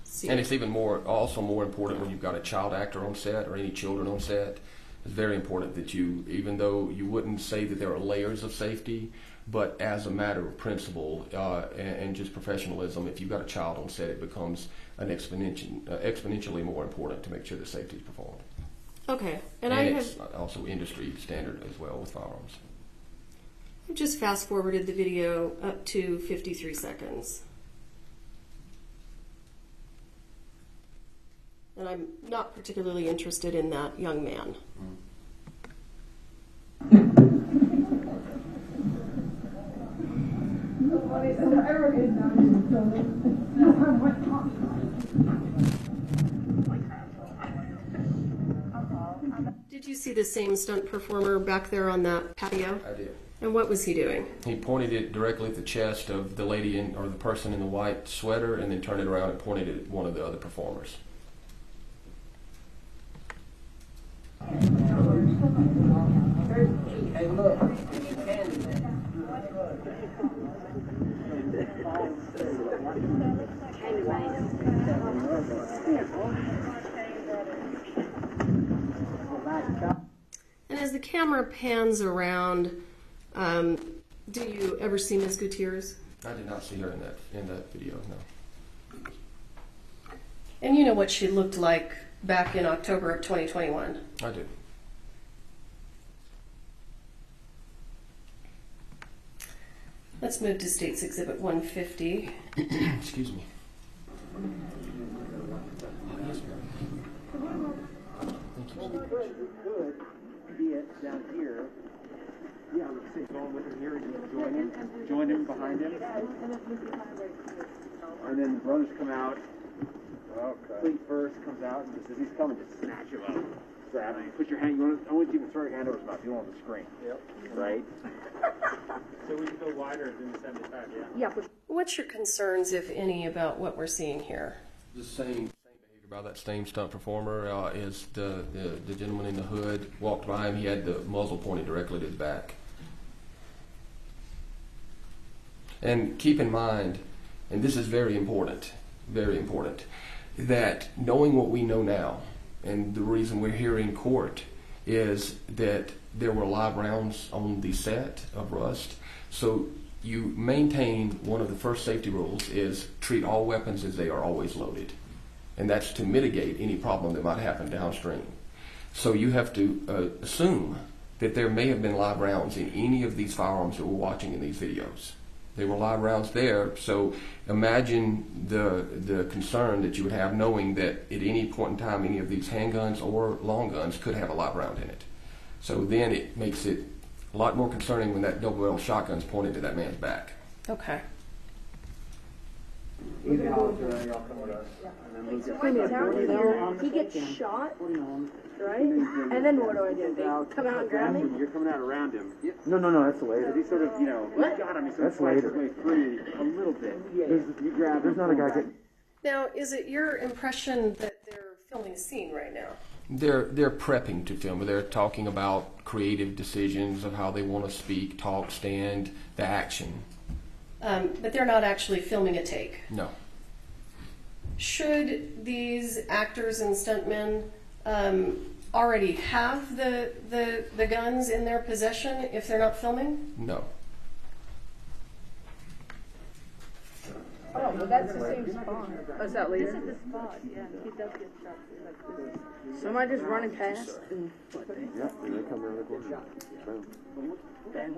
see. And it's even also more important when you've got a child actor on set or any children on set. It's very important that you, even though you wouldn't say that there are layers of safety, but as a matter of principle and just professionalism, if you've got a child on set, it becomes an exponentially more important to make sure that safety is performed. Okay, and And I it's have also industry standard as well with firearms. just fast forwarded the video up to 53 seconds. And I'm not particularly interested in that young man. Did you see the same stunt performer back there on that patio? I did. And what was he doing? He pointed it directly at the chest of the lady or the person in the white sweater, and then turned it around and pointed it at one of the other performers. Hey, look. And as the camera pans around, do you ever see Ms. Gutierrez? I did not see her in that video, no. And you know what she looked like back in October of 2021? I do. Let's move to State's Exhibit 150. Excuse me. Yes, ma'am. Thank you. We could be it down here. Yeah, let's see. Going with him here, you join him behind him. And then the brothers come out. Okay. Fleet first comes out, and just as he's coming, just snatch him up. Grab him. Put your hand. I want you to throw your hand over his mouth. You don't want to scream. Yep. Right. So we can go wider than 75, yeah? Yeah. What's your concerns, if any, about what we're seeing here? The same behavior by that same stunt performer is the gentleman in the hood walked by him. He had the muzzle pointed directly to his back. And keep in mind, and this is very important, that knowing what we know now, and the reason we're here in court is that there were live rounds on the set of Rust. So you maintain one of the first safety rules is treat all weapons as they are always loaded. And that's to mitigate any problem that might happen downstream. So you have to assume that there may have been live rounds in any of these firearms that we're watching in these videos. There were live rounds there, so imagine the concern that you would have knowing that at any point in time any of these handguns or long guns could have a live round in it. So then it makes it a lot more concerning when that double-barrel shotgun's pointed to that man's back. Okay. Easy Hollister, y'all come with us. And then He gets shot, right? And then what do I do? They come out and grab me? You're coming out around him. No, that's later. He sort of, he's got him. He sort of fights his way free a little bit. You grab him. There's not a guy getting... Now, is it your impression that they're filming a scene right now? They're prepping to film. They're talking about creative decisions of how they want to speak, talk, stand, the action. But they're not actually filming a take. No. Should these actors and stuntmen already have the guns in their possession if they're not filming? No. Oh, well, that's the same spot. Oh, is that later? This is the spot, yeah. He does get shot. So am I just running past? And Yeah, and they come around the corner. Boom. then,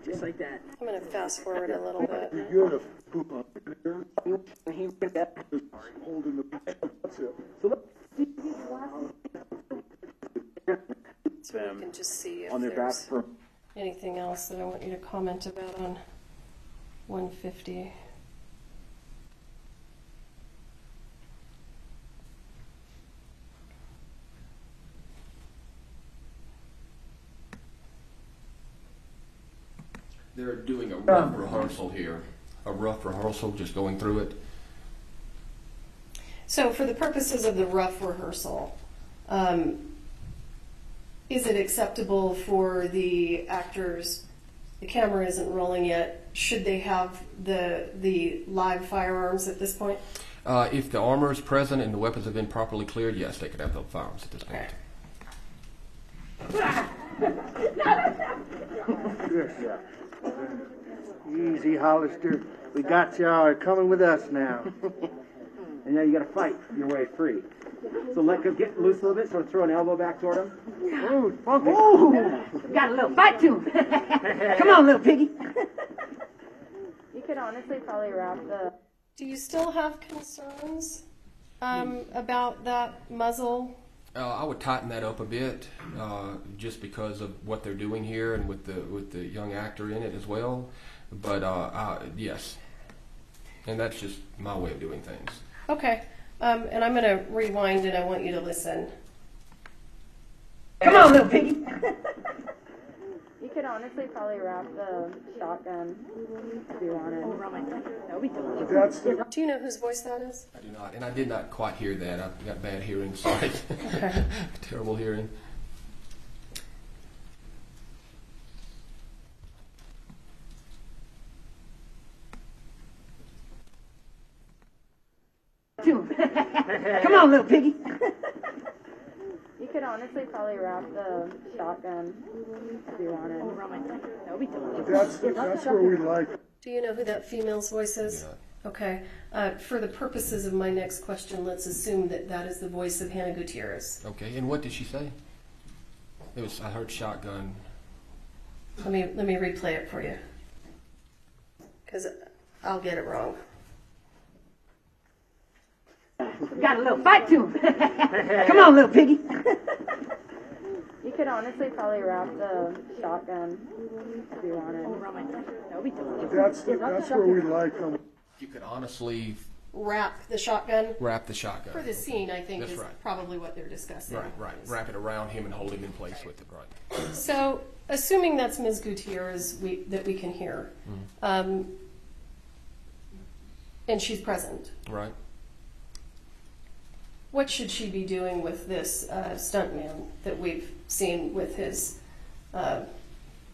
just like that. I'm going to fast forward a little bit. You're gonna poop up there. He went that. Holding the... That's it. So we can just see if On their back there's for... anything else that I want you to comment about on 150. They're doing a rough rehearsal here. A rough rehearsal, just going through it. So for the purposes of the rough rehearsal, is it acceptable for the actors, the camera isn't rolling yet, should they have the live firearms at this point? If the armor is present and the weapons have been properly cleared, yes, they could have the firearms at this point. Yeah. Easy, Hollister. We got y'all. Coming with us now. And now you gotta fight your way free. So let go, get loose a little bit, sort of throw an elbow back toward him. Ooh, funky. Ooh, got a little fight to him. Come on, little piggy. You could honestly probably wrap the... Do you still have concerns about that muzzle? I would tighten that up a bit, just because of what they're doing here and with the young actor in it as well. But yes, and that's just my way of doing things. Okay, and I'm going to rewind and I want you to listen. Come on, little piggy. You could honestly probably wrap the shotgun if you wanted. Do you know whose voice that is? I do not, and I did not quite hear that. I've got bad hearing, sorry. Okay. Terrible hearing. Come on, little piggy. You could honestly probably wrap the shotgun if you wanted. That's where we like. Do you know who that female's voice is? Yeah. Okay. For the purposes of my next question, let's assume that that is the voice of Halyna Gutierrez. Okay, and what did she say? I heard shotgun. Let me replay it for you, because I'll get it wrong. Got a little fight to him. Come on, little piggy. You could honestly probably wrap the shotgun if you wanted. That's where we like them. You could honestly Wrap the shotgun? wrap the shotgun. For the scene, I think, That's is right. probably what they're discussing. Right. Wrap it around him and hold him in place with it, right. So, assuming that's Ms. Gutierrez that we can hear, and she's present, Right. what should she be doing with this stuntman that we've seen with his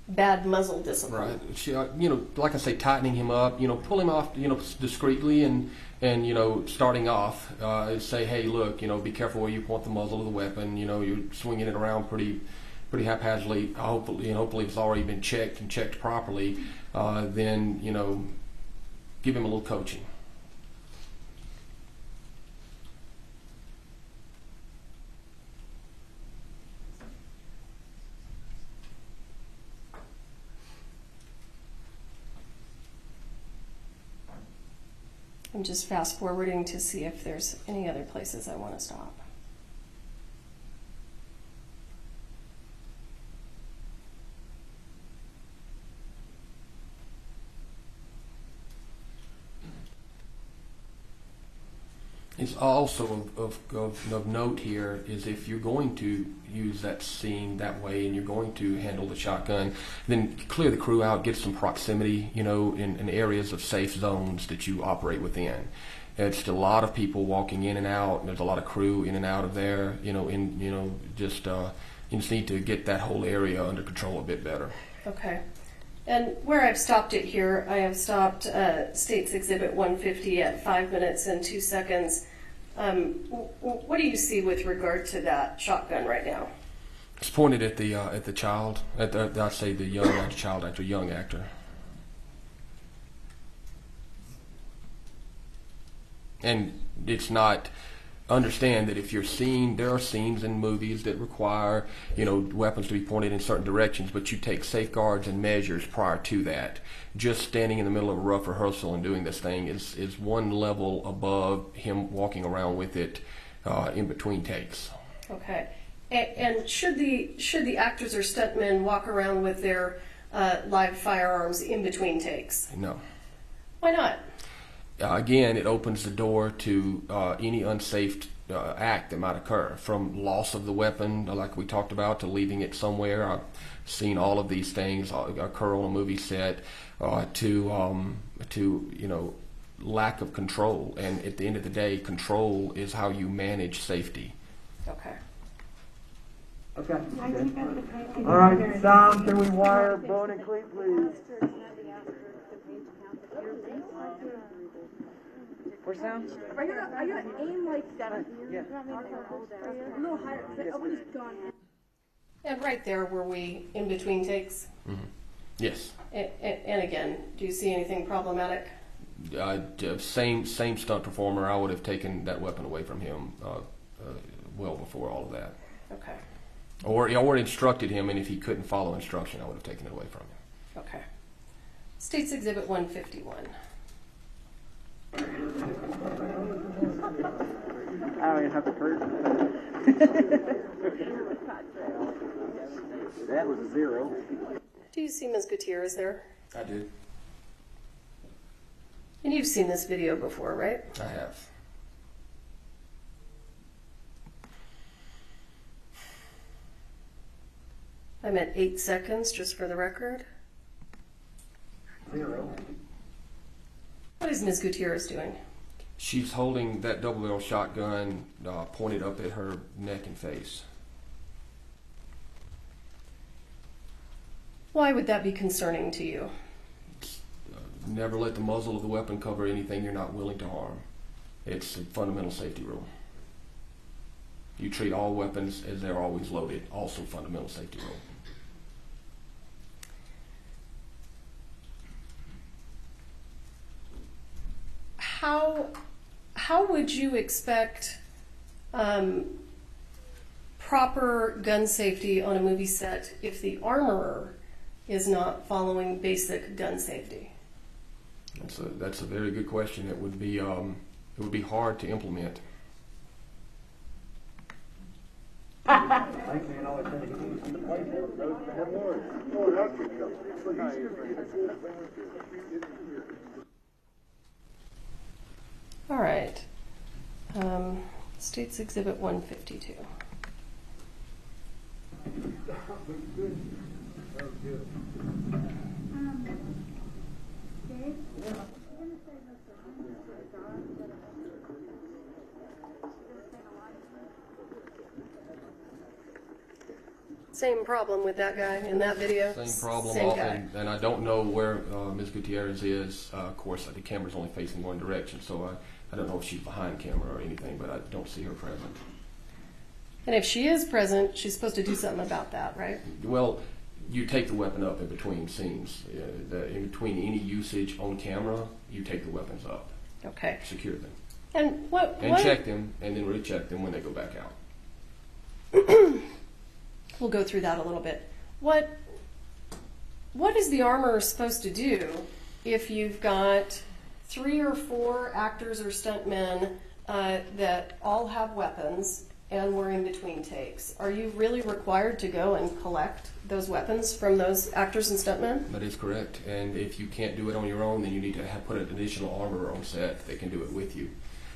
bad muzzle discipline? Right. She, like I say, tightening him up, pull him off, discreetly and starting off, say, hey, look, be careful where you point the muzzle of the weapon. You're swinging it around pretty haphazardly. Hopefully it's already been checked properly. Then, give him a little coaching. I'm just fast forwarding to see if there's any other places I want to stop. It's also of note here is if you're going to use that scene that way and you're going to handle the shotgun, then clear the crew out, get some proximity, in areas of safe zones that you operate within. It's just a lot of people walking in and out. And there's a lot of crew in and out of there. You just need to get that whole area under control a bit better. Okay. And where I've stopped it here, I have stopped States Exhibit 150 at 5 minutes and 2 seconds. What do you see with regard to that shotgun right now? It's pointed at the child. I'd say the young child actor, young actor. And it's not. Understand that if you're seeing, there are scenes in movies that require, weapons to be pointed in certain directions, but you take safeguards and measures prior to that. Just standing in the middle of a rough rehearsal and doing this thing is one level above him walking around with it in between takes. Okay. And should the actors or stuntmen walk around with their live firearms in between takes? No. Why not? Again, it opens the door to any unsafe act that might occur, from loss of the weapon, like we talked about, to leaving it somewhere. I've seen all of these things occur on a movie set, to lack of control. And at the end of the day, control is how you manage safety. Okay. Okay. All right, sound. Can we wire bone and cleat, please? Where's sound? I gotta aim like that. Yeah. A little higher. I would just gone. And right there, were we in between takes? Mm-hmm. Yes. And again, do you see anything problematic? Same stunt performer. I would have taken that weapon away from him well before all of that. Okay. Or instructed him, and if he couldn't follow instruction, I would have taken it away from him. Okay. State's Exhibit 151. I don't even have the curtain. That was a 0. Do you see Ms. Gutierrez there? I did. And you've seen this video before, right? I have. I'm at 8 seconds, just for the record. 0. What is Ms. Gutierrez doing? She's holding that double-barrel shotgun pointed up at her neck and face. Why would that be concerning to you? Never let the muzzle of the weapon cover anything you're not willing to harm. It's a fundamental safety rule. You treat all weapons as they're always loaded, also fundamental safety rule. How would you expect proper gun safety on a movie set if the armorer is not following basic gun safety? That's a very good question. It would be hard to implement. All right. State's Exhibit 152. Same problem with that guy in that video? Same problem. Same guy. And I don't know where Ms. Gutierrez is. Of course, the camera's only facing one direction, so I don't know if she's behind camera or anything, but I don't see her present. And if she is present, she's supposed to do something about that, right? Well, you take the weapon up in between scenes. In between any usage on camera, you take the weapons up. Okay. Secure them. And what check them, and then recheck them when they go back out. We'll go through that a little bit. What is the armorer supposed to do if you've got 3 or 4 actors or stuntmen that all have weapons and we're in between takes? Are you really required to go and collect those weapons from those actors and stuntmen? That is correct. And if you can't do it on your own, then you need to put an additional armorer on set that can do it with you.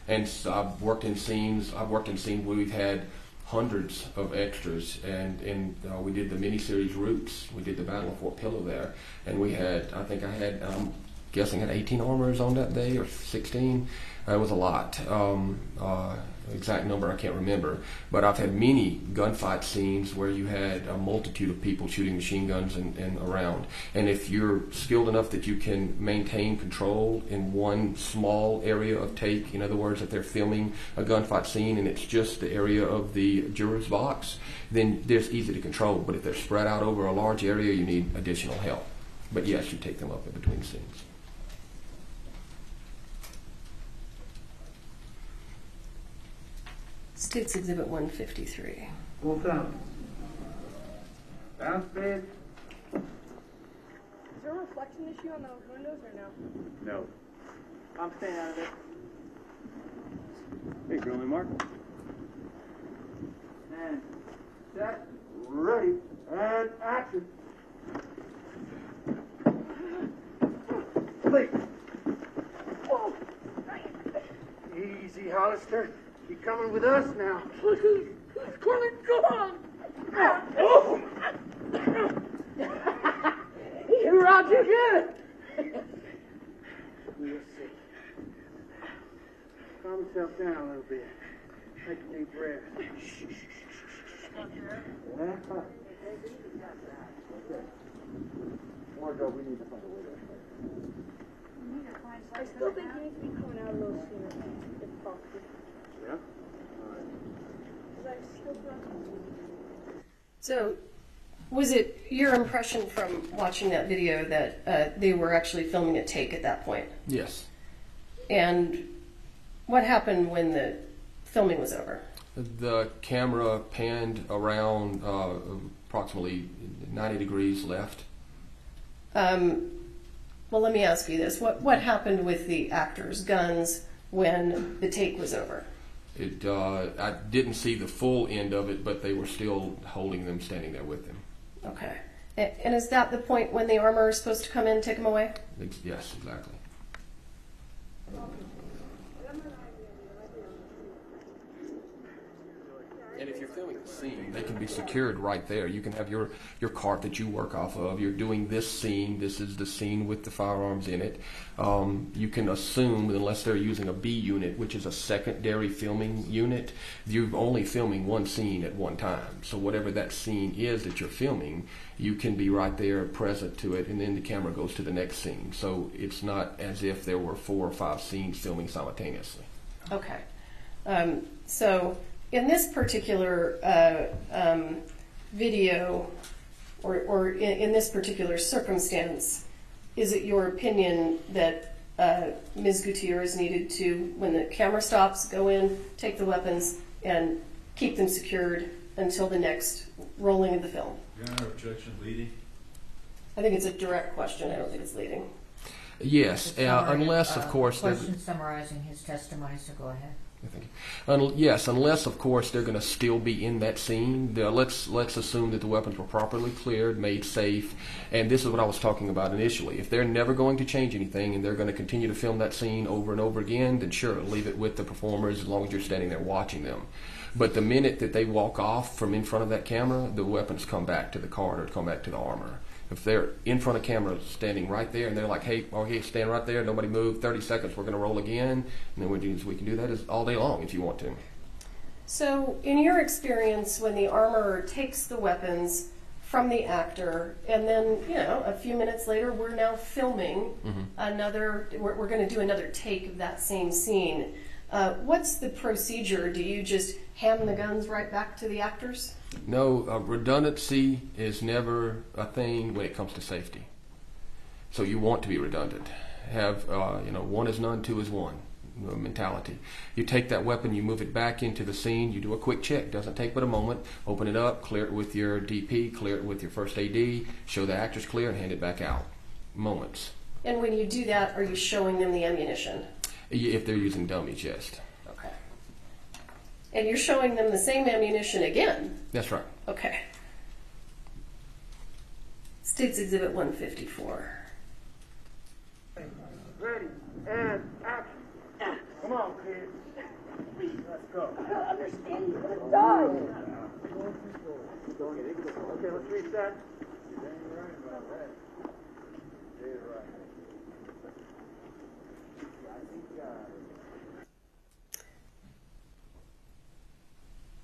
And so I've worked in scenes where we've had hundreds of extras, and we did the miniseries Roots. We did the Battle of Fort Pillow there, and we had, I'm guessing, I had 18 armorers on that day, or 16. It was a lot. Exact number I can't remember, but I've had many gunfight scenes where you had a multitude of people shooting machine guns and around. And if you're skilled enough that you can maintain control in one small area of take, in other words, if they're filming a gunfight scene and it's just the area of the juror's box, then there's easy to control. But if they're spread out over a large area, you need additional help. But yes, you take them up in between scenes. State's Exhibit 153. Full time. Downstairs. Is there a reflection issue on those windows or no? No. I'm staying out of it. Hey, Billy Mark. And set, ready, and action. Please. Whoa. Easy, Hollister. You're coming with us now. Please. Coming, go on. Oh. You're out too good. We'll see. Calm yourself down a little bit. Take a deep breath. Okay. Wardrobe, we need to find a way to. I still think you need to be coming out a little sooner, if possible. Yeah? So, was it your impression from watching that video that they were actually filming a take at that point? Yes. And what happened when the filming was over? The camera panned around approximately 90 degrees left. Well, let me ask you this. What happened with the actors' guns when the take was over? I didn't see the full end of it, but they were still holding them, standing there with them. Okay. And is that the point when the armor is supposed to come in and take them away? Yes, exactly. And if you're filming the scene, they can be secured right there. You can have your cart that you work off of. You're doing this scene. This is the scene with the firearms in it. You can assume, unless they're using a B unit, which is a secondary filming unit, you're only filming one scene at one time. So whatever that scene is that you're filming, you can be right there present to it, and then the camera goes to the next scene. So it's not as if there were 4 or 5 scenes filming simultaneously. Okay. So in this particular video, or in this particular circumstance, is it your opinion that Ms. Gutierrez needed to, when the camera stops, go in, take the weapons, and keep them secured until the next rolling of the film? Your Honor, objection leading? I think it's a direct question. I don't think it's leading. Yes, unless, of course... Question summarizing his testimony, so go ahead. Thank you. Yes, unless, of course, they're going to still be in that scene. Let's assume that the weapons were properly cleared, made safe, and this is what I was talking about initially. If they're never going to change anything and they're going to continue to film that scene over and over again, then sure, leave it with the performers as long as you're standing there watching them. But the minute that they walk off from in front of that camera, the weapons come back to the cart or come back to the armor. If they're in front of camera standing right there and they're like, hey, okay, stand right there, nobody move, 30 seconds, we're going to roll again, and then we can do that all day long if you want to. So in your experience, when the armorer takes the weapons from the actor, and then, a few minutes later, we're now filming we're going to do another take of that same scene. What's the procedure? Do you just hand the guns right back to the actors? No, redundancy is never a thing when it comes to safety. So you want to be redundant. Have, one is none, two is one mentality. You take that weapon, you move it back into the scene, you do a quick check. Doesn't take but a moment. Open it up, clear it with your DP, clear it with your first AD, show the actors clear, and hand it back out. Moments. And when you do that, are you showing them the ammunition? If they're using dummies, yes. Okay. And you're showing them the same ammunition again? That's right. Okay. State's Exhibit 154. Ready, and action. Come on, kids. Let's go. I don't understand you. Let's die. Okay, let's reset.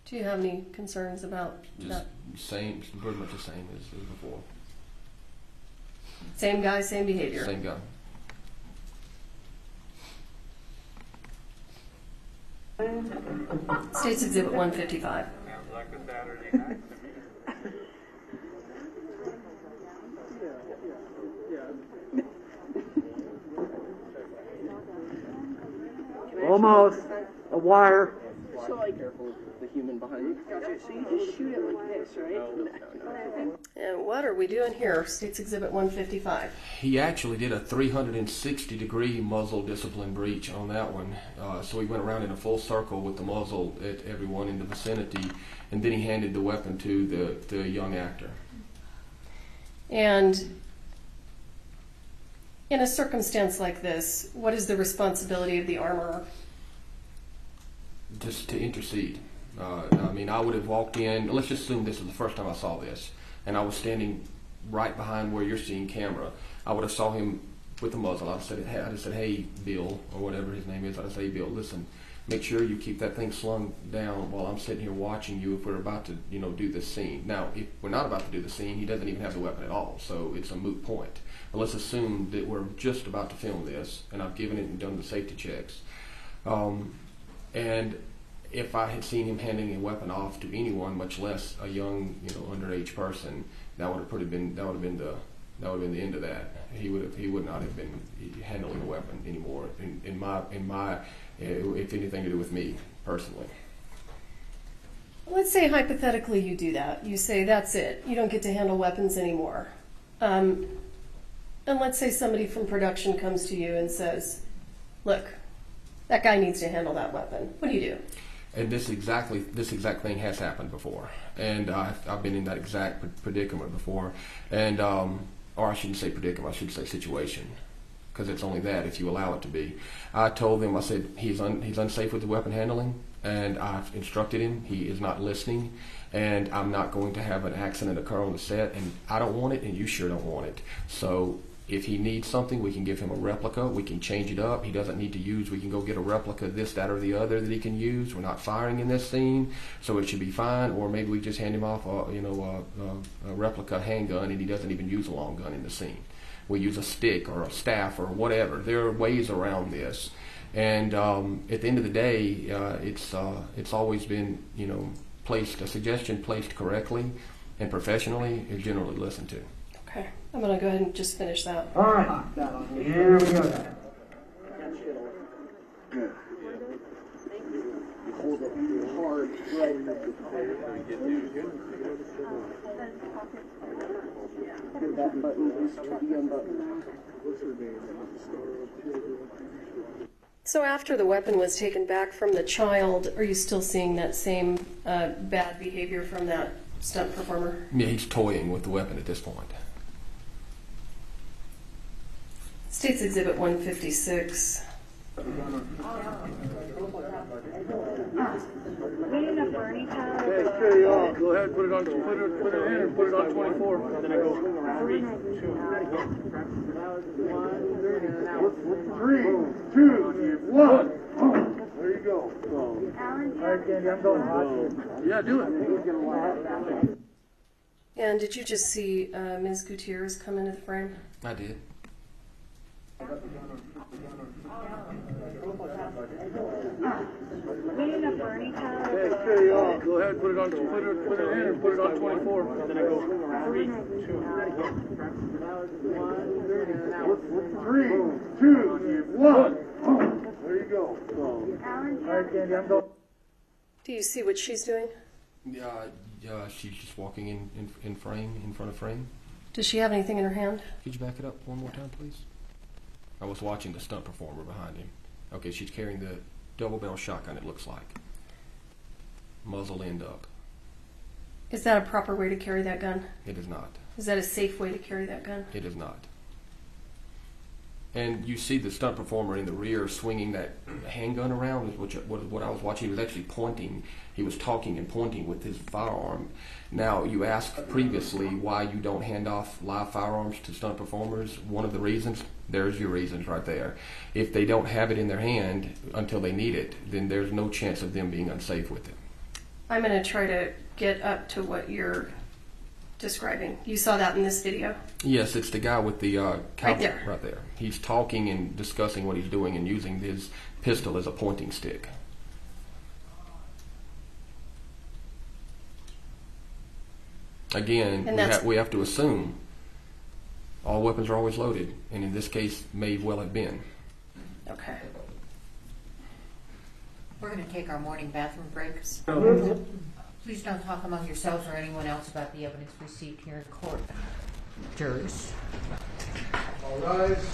Do you have any concerns about that? Same, pretty much the same as before. Same guy, same behavior? Same guy. State's Exhibit 155. Sounds like a Saturday night to me. Almost. A wire. So careful with the human behind you. Gotcha. So you just shoot it like this, right? No. And what are we doing here? State's Exhibit 155. He actually did a 360-degree muzzle discipline breach on that one. So he went around in a full circle with the muzzle at everyone in the vicinity, and then he handed the weapon to the young actor. And in a circumstance like this, what is the responsibility of the armorer? Just to intercede. I would have walked in, let's just assume this is the first time I saw this, and I was standing right behind where you're seeing camera. I would have saw him with the muzzle. I just said, hey, Bill, or whatever his name is. I just say, hey, Bill, listen, make sure you keep that thing slung down while I'm sitting here watching you if we're about to, do this scene. Now, if we're not about to do the scene, he doesn't even have the weapon at all, so it's a moot point. But let's assume that we're just about to film this, and I've given it and done the safety checks. And if I had seen him handing a weapon off to anyone, much less a young, underage person, that would have been the end of that. He would not have been handling a weapon anymore. In my, if anything to do with me personally. Let's say hypothetically you do that. You say, that's it. You don't get to handle weapons anymore. And let's say somebody from production comes to you and says, look, that guy needs to handle that weapon. What do you do? And this exact thing has happened before. And I've been in that exact predicament before. And, or I shouldn't say predicament, I should say situation. Because it's only that if you allow it to be. I told him, I said, he's unsafe with the weapon handling. And I've instructed him, he is not listening, and I'm not going to have an accident occur on the set, and I don't want it, and you sure don't want it. So if he needs something, we can give him a replica, we can change it up. He doesn't need to use, we can go get a replica, this, that, or the other that he can use. We're not firing in this scene, so it should be fine. Or maybe we just hand him off a replica handgun, and he doesn't even use a long gun in the scene. We use a stick or a staff or whatever. There are ways around this. And at the end of the day, it's always been, placed, a suggestion placed correctly and professionally is generally listened to. Okay, I'm going to go ahead and just finish that. All right, here we go. Good. Hold it hard. That button is the button. So after the weapon was taken back from the child, are you still seeing that same bad behavior from that stunt performer? Yeah, he's toying with the weapon at this point. State's Exhibit 156. We need a burning pad. Okay, carry on. Go ahead, put it in and put it on 24. Then I go 3, 2, 3, 2, 1. There you go. All right, Candy, I'm going hot. Yeah, do it. And did you just see Ms. Gutierrez come into the frame? I did. We need a burning pad. Okay, carry on. Go ahead, put it in and put it on 24. Then I go 3, 2, 1. There you go. All right, Candy, I'm going. Do you see what she's doing? Yeah, she's just walking in frame, in front of frame. Does she have anything in her hand? Could you back it up one more time, please? I was watching the stunt performer behind him. Okay, she's carrying the double barrel shotgun, it looks like. Muzzle end up. Is that a proper way to carry that gun? It is not. Is that a safe way to carry that gun? It is not. And you see the stunt performer in the rear swinging that handgun around, which what I was watching. He was actually pointing. He was talking and pointing with his firearm. Now, you asked previously why you don't hand off live firearms to stunt performers. One of the reasons, there's your reasons right there. If they don't have it in their hand until they need it, then there's no chance of them being unsafe with it. I'm going to try to get up to what you're describing. You saw that in this video? Yes, it's the guy with the right there. Right there. He's talking and discussing what he's doing and using his pistol as a pointing stick. Again, we have to assume all weapons are always loaded, and in this case, may well have been. Okay. We're going to take our morning bathroom breaks. Please don't talk among yourselves or anyone else about the evidence received here in court. Jurors. All rise.